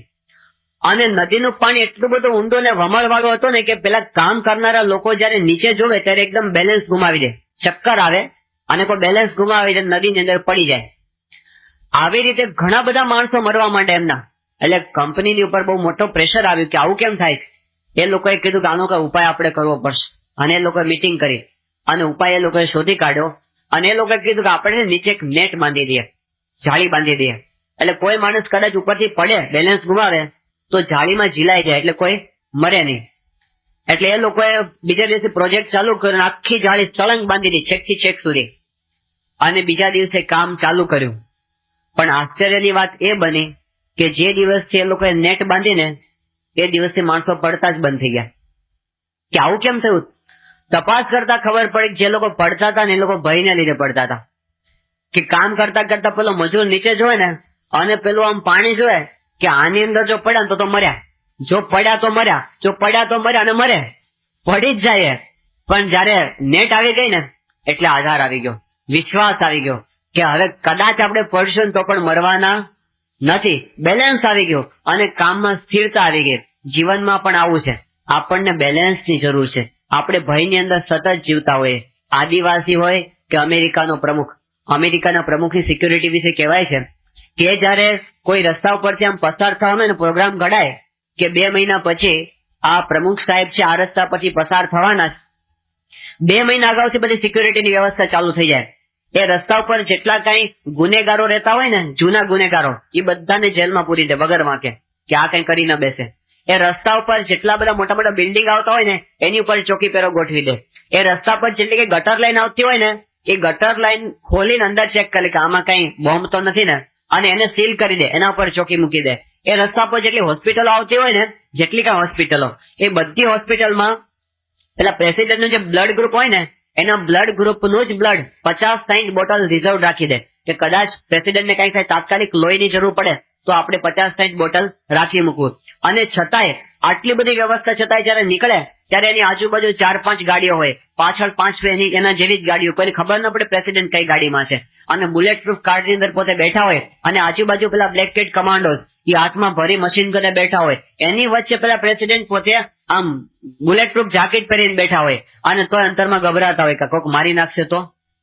અને નદીનું પાણી એટલું બધું ઊંડું ને વમળવાળું હતું ને કે પેલા કામ કરનારા લોકો જયારે નીચે જોવે ત્યારે એકદમ બેલેન્સ ગુમાવી દે, ચક્કર આવે અને કોઈ બેલેન્સ ગુમાવી દે, નદીની અંદર પડી જાય. આવી રીતે ઘણા બધા માણસો મરવા માંડે એમના. એટલે કંપનીની ઉપર બહુ મોટો પ્રેશર આવ્યું કે આવું કેમ થાય. એ લોકોએ કીધું કે આનો કઈ ઉપાય આપણે કરવો પડશે. અને એ લોકોએ મીટિંગ કરી અને ઉપાય એ લોકોએ શોધી કાઢ્યો. અને એ લોકોએ કીધું કે આપણે નીચે એક નેટ બાંધી દઈએ, જાળી બાંધી દઈએ. એટલે કોઈ માણસ કદાચ ઉપરથી પડે, બેલેન્સ ગુમાવે તો જાળીમાં ઝીલાઈ જાય, એટલે કોઈ મરે નહીં. એટલે એ લોકોએ બીજા દિવસે પ્રોજેક્ટ ચાલુ કર્યો, આખી જાળી સળંગ બાંધી દીધી છેક થી છેક સુધી. અને બીજા દિવસે કામ ચાલુ કર્યું. પણ આશ્ચર્યની વાત એ બની કે જે દિવસથી એ લોકોએ નેટ બાંધીને એ દિવસથી માણસો પડતા જ બંધ થઈ ગયા. કે આવું કેમ થયું? તપાસ કરતા ખબર પડી જે લોકો પડતા હતા ને એ લોકો ભયને લીધે પડતા હતા. કે કામ કરતા કરતા પેલો મજૂર નીચે જોવે ને અને પેલું આમ પાણી જોવે કે આની અંદર જો પડ્યા તો મર્યા, જો પડ્યા તો મર્યા, જો પડ્યા તો મર્યા, અને મરે પડી જ જાય. પણ જયારે નેટ આવી ગઈ ને એટલે આધાર આવી ગયો, વિશ્વાસ આવી ગયો કે હવે કદાચ આપણે પડશું તો પણ મરવાના નથી. બેલેન્સ આવી ગયો અને કામમાં સ્થિરતા આવી ગઈ. જીવનમાં પણ આવું છે, આપણને બેલેન્સની જરૂર છે. આપણે ભયની અંદર સતત જીવતા હોઈએ. આદિવાસી હોય કે અમેરિકાનો પ્રમુખ, અમેરિકાના પ્રમુખની સિક્યુરિટી વિશે કહેવાય છે કે જયારે કોઈ રસ્તા ઉપરથી આમ પસાર થવાનો ને પ્રોગ્રામ ઘડાય કે 2 મહિના પછી આ પ્રમુખ સાહેબ છે આ રસ્તા પરથી પસાર થવાના છે. 2 મહિના અગાઉથી બધી સિક્યુરિટીની વ્યવસ્થા ચાલુ થઈ જાય. એ રસ્તા ઉપર જેટલા કઈ ગુનેગારો રહેતા હોય ને, જૂના ગુનેગારો, એ બધાને જેલમાં પૂરી દે વગર વાંકે, કે આ કઈ કરી ન બેસે. એ રસ્તા ઉપર જેટલા બધા મોટા મોટા બિલ્ડિંગ આવતા હોય ને, એની ઉપર ચોકી પેરો ગોઠવી દે. એ રસ્તા પર જેટલી કઈ ગટર લાઈન આવતી હોય ને, એ ગટર લાઈન ખોલીને અંદર ચેક કરે કે આમાં કઈ બોમ્બ તો નથી ને, અને એને સીલ કરી દે, એના ઉપર ચોકી મૂકી દે. એ રસ્તા પર જેટલી હોસ્પિટલો આવતી હોય ને, જેટલી કઈ હોસ્પિટલો, એ બધી હોસ્પિટલમાં પેલા પ્રેસિડેન્ટનું જે બ્લડ ગ્રુપ હોય ને, એના બ્લડ ગ્રુપનું જ બ્લડ 50-60 બોટલ રિઝર્વ રાખી દે, કે કદાચ પ્રેસિડેન્ટને કઈ થાય, તાત્કાલિક લોહીની જરૂર પડે તો આપણે 50-60 બોટલ રાખી મૂકવું. અને છતાંય આટલી બધી વ્યવસ્થા છતાંય જયારે નીકળે ત્યારે એની આજુબાજુ 4-5 ગાડીઓ હોય, પાછળ 5 એના જેવી જ ગાડીઓ, કોઈને ખબર ન પડે પ્રેસિડેન્ટ કઈ ગાડીમાં છે. અને બુલેટ પ્રૂફ કારની અંદર પોતે બેઠા હોય, અને આજુબાજુ પેલા બ્લેક કેટ કમાન્ડોઝ એ હાથમાં ભરી મશીન ગને બેઠા હોય, એની વચ્ચે પેલા પ્રેસિડેન્ટ પોતે આમ બુલેટ પ્રૂફ જાકેટ પહેરીને બેઠા હોય, અને તો અંતરમાં ગભરાતા હોય કે કોક મારી નાખશે તો.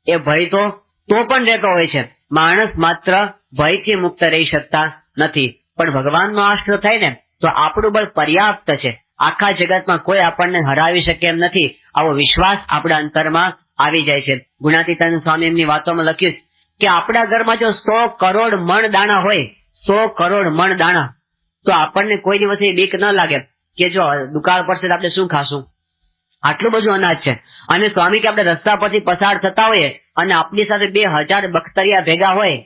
એ ભય તો પણ રહેતો હોય છે. માણસ માત્ર ભયથી મુક્ત રહી શકતા નથી, પણ ભગવાનનો આશરો થાય ને તો આપણું બળ પર્યાપ્ત છે. આખા જગતમાં કોઈ આપણને હરાવી શકે એમ નથી, આવો વિશ્વાસ આપણા અંતરમાં આવી જાય છે. ગુણાતીતાનંદ સ્વામી એમની વાતોમાં લખ્યું કે આપણા ઘરમાં જો 100 કરોડ મણ દાણા હોય, 100 કરોડ મણ દાણા, તો આપણને કોઈ દિવસ બીક ન લાગે કે જો દુકાળ પડશે તો આપણે શું ખાશું, આટલું બધું અનાજ છે. અને સ્વામી કે આપણે રસ્તા પરથી પસાર થતા હોઈએ અને આપણી સાથે 2000 બખ્તરિયા ભેગા હોય,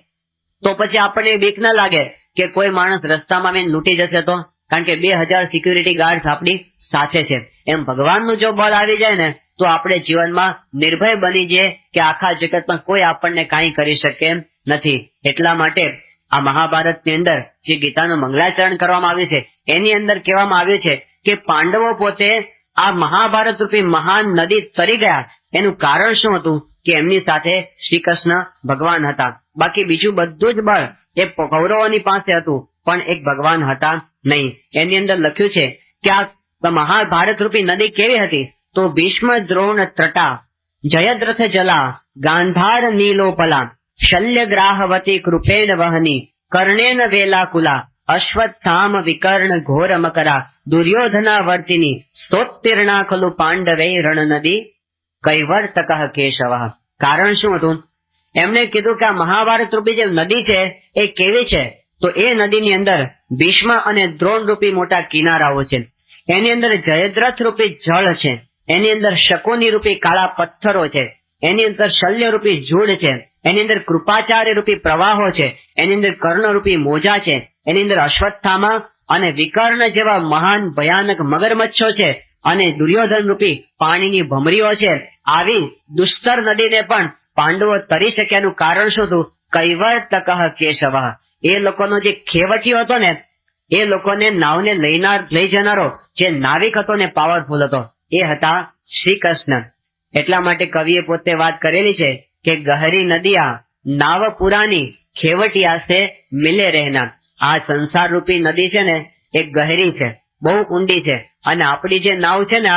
તો પછી આપણને બીક ન લાગે કે કોઈ માણસ રસ્તામાં આવીને લૂંટી જશે તો, કારણ કે 2000 સિક્યુરિટી ગાર્ડ્સ આપણી સાથે છે. એમ ભગવાનનું જો બળ આવી જાય ને તો આપણે જીવનમાં નિર્ભય બની જઈએ કે આખા જગતમાં કોઈ આપણને કાંઈ કરી શકે એમ નથી. એટલા માટે આ મહાભારતની અંદર જે ગીતાનું મંગલાચરણ કરવામાં આવ્યું છે, એની અંદર કહેવામાં આવ્યું છે કે પાંડવો પોતે આ મહાભારત રૂપી મહાન નદી તરી ગયા. એનું કારણ શું હતું કે એમની સાથે શ્રી કૃષ્ણ ભગવાન હતા. બાકી બીજું બધું જ બળ એ કૌરવોની પાસે હતું, પણ એક ભગવાન હતા નહીં. એની અંદર લખ્યું છે કે આ મહાભારત રૂપી નદી કેવી હતી, તો ભીષ્મ દ્રોણ ત્રટા જયદ્રથ જલા ગાંધાર નીલોપલા શલ્ય ગ્રાહવતી કૃપેણ વહની કર્ણેન વેલાકુલા અશ્વત્થામ વિકર્ણ ઘોર મકરા દુર્યોધના વર્તિની સોત્તીર્ણા ખલુ પાંડવે રણ નદી કૈવર્તક કેશવ. કારણ શું હતું? એમણે કીધું કે આ મહાભારત રૂપી જે નદી છે એ કેવી છે, તો એ નદીની અંદર ભીષ્મ અને દ્રોણ રૂપી મોટા કિનારાઓ છે, એની અંદર જયદ્રથ રૂપી જળ છે, એની અંદર શકુની રૂપી કાળા પથ્થરો છે, એની અંદર શલ્ય રૂપી જૂડ છે, એની અંદર કૃપાચાર્ય રૂપી પ્રવાહો છે, એની અંદર કર્ણ રૂપી મોજા છે, એની અંદર અશ્વત્થામા અને વિકર્ણ જેવા મહાન ભયાનક મગરમચ્છો છે, અને દુર્યોધન રૂપી પાણીની ભમરીઓ છે. આવી દુસ્તર નદીને પણ પાંડવો તરી શક્યાનું કારણ શું હતું? કૈવર્તક કેશવ. એ લોકોનો જે ખેવટીયો હતો ને, એ લોકોને નાવને લઈ જનારો જે નાવિક હતો ને, પાવરફુલ હતો, એ હતા શ્રી કૃષ્ણ. એટલા માટે કવિએ પોતે વાત કરેલી છે કે ગહરી નદિયા નાવ પુરાની ખેવટિયા સે મિલે રહેના. આ સંસાર રૂપી નદી છે ને એ ગહેરી છે, બહુ ઊંડી છે, અને આપણી જે નાવ છે ને,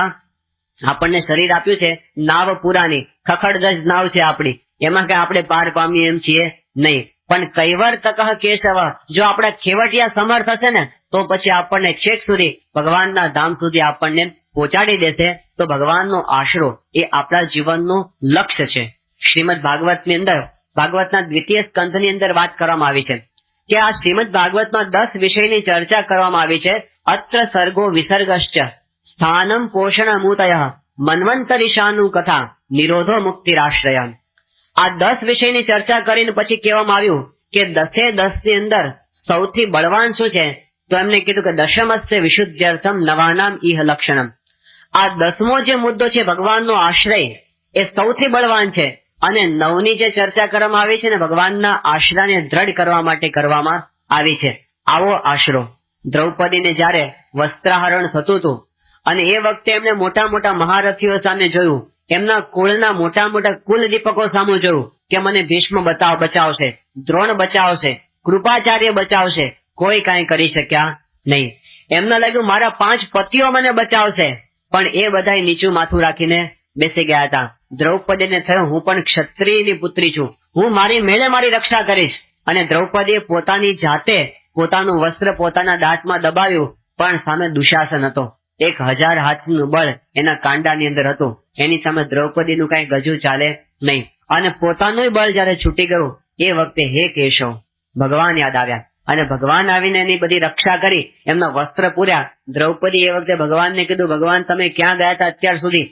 આપણને શરીર આપ્યું છે નાવ પુરાની, ખખડધજ નાવ છે આપણી, એમાં કઈ આપણે પાર પામીએ એમ છીએ નહીં. પણ કૈવર્તક કેશવ, જો આપણા ખેવટિયા સમર્થ હશે ને તો પછી આપણને છેક સુધી ભગવાનના ધામ સુધી આપણને પહોંચાડી દેશે. તો ભગવાનનો આશરો એ આપણા જીવનનું લક્ષ્ય છે. શ્રીમદ ભાગવતની અંદર, ભાગવતના 2ય સ્કંધની અંદર વાત કરવામાં આવી છે કે આ શ્રીમદ ભાગવતમાં 10 વિષયની ચર્ચા કરવામાં આવી છે. અત્ર સર્ગો વિસર્ગશ્ચ સ્થાનમ પોષણમૂતય મન્વંતરિષાનું કથા નિરોધો મુક્તિરાશ્રય. આ 10 વિષયની ચર્ચા કરીને પછી કહેવામાં આવ્યું કે 10 ની અંદર સૌથી બળવાન શું છે, તો એમને કીધું કે દશમસ્ય વિશુદ્ધ્યર્થમ નવાનામ ઇહ લક્ષણમ. આ 10મો જે મુદ્દો છે ભગવાનનો આશ્રય, એ સૌથી બળવાન છે. અને 9ની જે ચર્ચા કરવામાં આવી છે ને, ભગવાનના આશરાને દ્રઢ કરવા માટે કરવામાં આવી છે. આવો આશરો દ્રૌપદીને જયારે વસ્ત્રાહરણ થતું હતું અને એ વખતે એમને મોટા મોટા મહારથીઓ સામે જોયું, એમના કુળના મોટા મોટા કુલ દીપકો સામે જોયું કે મને ભીષ્મ બચાવશે, દ્રોણ બચાવશે, કૃપાચાર્ય બચાવશે, કોઈ કાંઈ કરી શક્યા નહીં. એમને લાગ્યું મારા 5 પતિઓ મને બચાવશે, પણ એ બધાય નીચું માથું રાખીને બેસી ગયા હતા. દ્રૌપદીને થયું હું પણ ક્ષત્રિયની પુત્રી છું, હું મારી મેળે મારી રક્ષા કરીશ. અને દ્રૌપદીએ પોતાની જાતે પોતાનું વસ્ત્ર પોતાના દાંતમાં દબાવ્યું પણ સામે દુશાસન હતો. 1000 હાથનું બળ એના કાંડાની અંદર હતું. એની સામે દ્રૌપદીનું કઈ ગજુ ચાલે નહીં. અને પોતાનું બળ જયારે છૂટી ગયું એ વખતે હે કેશવ ભગવાન યાદ આવ્યા અને ભગવાન આવીને એની બધી રક્ષા કરી, એમના વસ્ત્ર પૂર્યા. દ્રૌપદી એ વખતે ભગવાનને કીધું, ભગવાન તમે ક્યાં ગયા હતા અત્યાર સુધી?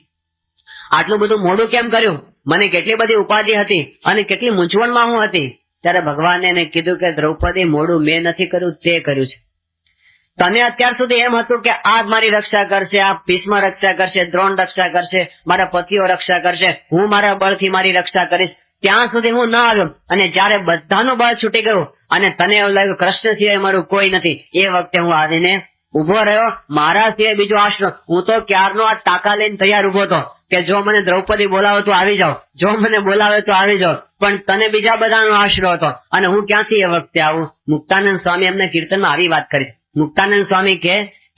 આટલું બધું મોડું કેમ કર્યું? મને કેટલી બધી ઉપાધિ હતી અને કેટલી મૂંઝવણમાં હું હતી. ત્યારે ભગવાને એને કીધું કે દ્રૌપદી, મોડું મેં નથી કર્યું, તે કર્યું છે. તને અત્યાર સુધી એમ હતું કે આ મારી રક્ષા કરશે, આ ભીષ્મ રક્ષા કરશે, દ્રોણ રક્ષા કરશે, મારા પતિઓ રક્ષા કરશે, હું મારા બળથી મારી રક્ષા કરીશ. ત્યાં સુધી હું ન આવ્યો અને જયારે બધાનું બળ છૂટી ગયું અને તને એવું લાગ્યું કૃષ્ણ સિવાય મારું કોઈ નથી, એ વખતે હું આવીને ઉભો રહ્યો. મારા સિવાય બીજો આશરો, હું તો ક્યારનો આ ટાંકા લઈને તૈયાર ઉભો હતો કે જો મને દ્રૌપદી બોલાવે તો આવી જાઓ, જો મને બોલાવે તો આવી જાઓ, પણ તને બીજા બધાનો આશરો હતો અને હું ક્યાંથી એ વખતે આવું? મુક્તાનંદ સ્વામી એમને કીર્તનમાં આવી વાત કરી. મુક્તાનંદ સ્વામી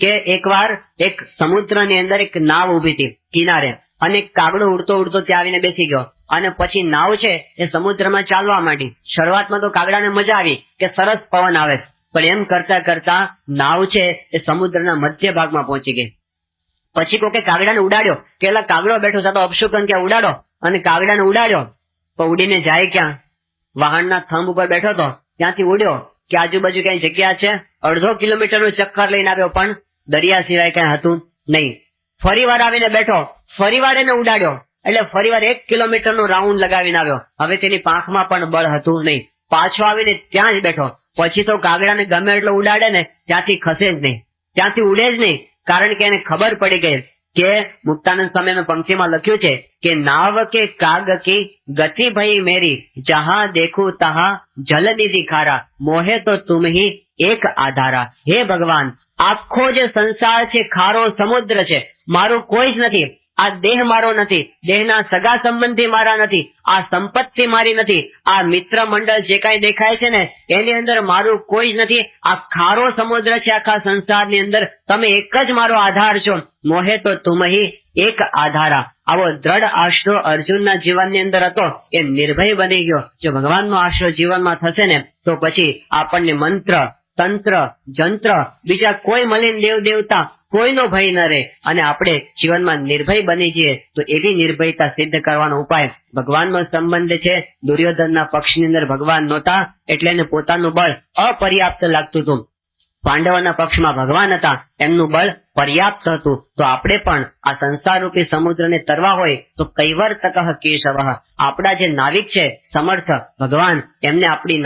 કે એકવાર એક સમુદ્રની અંદર એક નાવ ઉભી હતી કિનારે અને એક કાગડો ઉડતો ઉડતો ત્યાં આવીને બેસી ગયો અને પછી નાવ છે એ સમુદ્રમાં ચાલવા માંડી. શરૂઆતમાં તો કાગડાને મજા આવી કે સરસ પવન આવે છે, પણ એમ કરતા કરતા નાવ છે એ સમુદ્રના મધ્ય ભાગમાં પહોંચી ગઈ. પછી કોકે કાગડાને ઉડાડ્યો કે એલા કાગડો બેઠો છે તો અપશુકન કે ઉડાડો, અને કાગડાને ઉડાડ્યો તો ઉડીને જાય ક્યાં? વાહનના થંભ ઉપર બેઠો હતો ત્યાંથી ઉડ્યો કે આજુબાજુ કઈ જગ્યા છે? 1/2 કિલોમીટરનું ચક્કર લઈને આવ્યો પણ દરિયા સિવાય કઈ હતું નહીં. ફરી વાર આવીને બેઠો, ફરી વાર એને ઉડાડ્યો એટલે ફરીવાર 1 કિલોમીટરનો રાઉન્ડ લગાવીને આવ્યો. હવે તેની પાંખમાં પણ બળ હતું નહીં. પાછો આવીને ત્યાં જ બેઠો. પછી તો કાગડાને ગમે એટલો ઉડાડે ને ત્યાંથી ખસે જ નહીં, ત્યાંથી ઉડે જ નહીં, કારણ કે એને ખબર પડી ગઈ કે મુક્તાનંદ સ્વામી પંક્તિમાં લખ્યું છે કે નાવ કે કાગ કી ગતિ ભઈ મેરી, જહાં દેખું તહાં જલ નિધિ ખારા, મોહે તો તુમ હી એક આધારા. હે ભગવાન, આખો જે સંસાર છે ખારો સમુદ્ર છે, મારું કોઈ જ નથી. આ દેહ મારો નથી, દેહના સગા સંબંધી મારા નથી, આ સંપત્તિ મારી નથી, આ મિત્ર મંડળ જે કઈ દેખાય છે ને એની અંદર મારું કોઈ જ નથી. આ ખારો સમુદ્ર છે આખા સંસારની અંદર, તમે એક જ મારો આધાર છો. મોહે તો તુમ હી એક આધારા. આવો દ્રઢ આશરો અર્જુનના જીવનની અંદર હતો, એ નિર્ભય બની ગયો. જો ભગવાનનો આશરો જીવનમાં થશે ને તો પછી આપણને મંત્ર, તંત્ર, જંત્ર, બીજા કોઈ મલિન દેવ દેવતા કોઈનો ભય ન રહે અને આપણે જીવનમાં નિર્ભય બની જઈએ. તો એવી નિર્ભયતા સિદ્ધ કરવાનો ઉપાય ભગવાનનો સંબંધ છે. દુર્યોધનના પક્ષની અંદર ભગવાન નહોતા એટલે એને પોતાનું બળ અપર્યાપ્ત લાગતું હતું. પાંડવોના પક્ષમાં ભગવાન હતા, એમનું બળ પર્યાપ્ત હતું. તો આપણે પણ આ સંસારરૂપી સમુદ્રને તરવા હોય તો કૈવર તકઃ કેશવ, આપણા જે નાવિક છે સમર્થ ભગવાન, એમને આપણી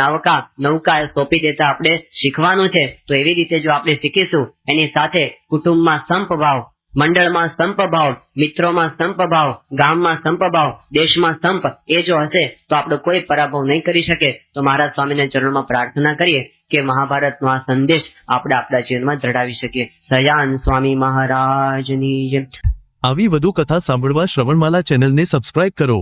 નૌકા સોંપી દેતા આપણે શીખવાનું છે. તો એવી રીતે જો આપણે શીખીશું, એની સાથે કુટુંબમાં સંપ ભાવ, મંડળમાં સંપ ભાવ, મિત્રોમાં સંપ ભાવ, ગામમાં સંપ ભાવ, દેશમાં સંપ, એ જો હશે તો આપણો કોઈ પરાભવ નહીં કરી શકે. તો મહારાજ સ્વામીના ચરણોમાં પ્રાર્થના કરીએ કે મહાભારતનો આ સંદેશ આપણે આપણા જીવનમાં દ્રઢાવી શકીએ. સયાન સ્વામી મહારાજની જય. આવી વધુ કથા સાંભળવા શ્રવણમાલા ચેનલને સબસ્ક્રાઇબ કરો.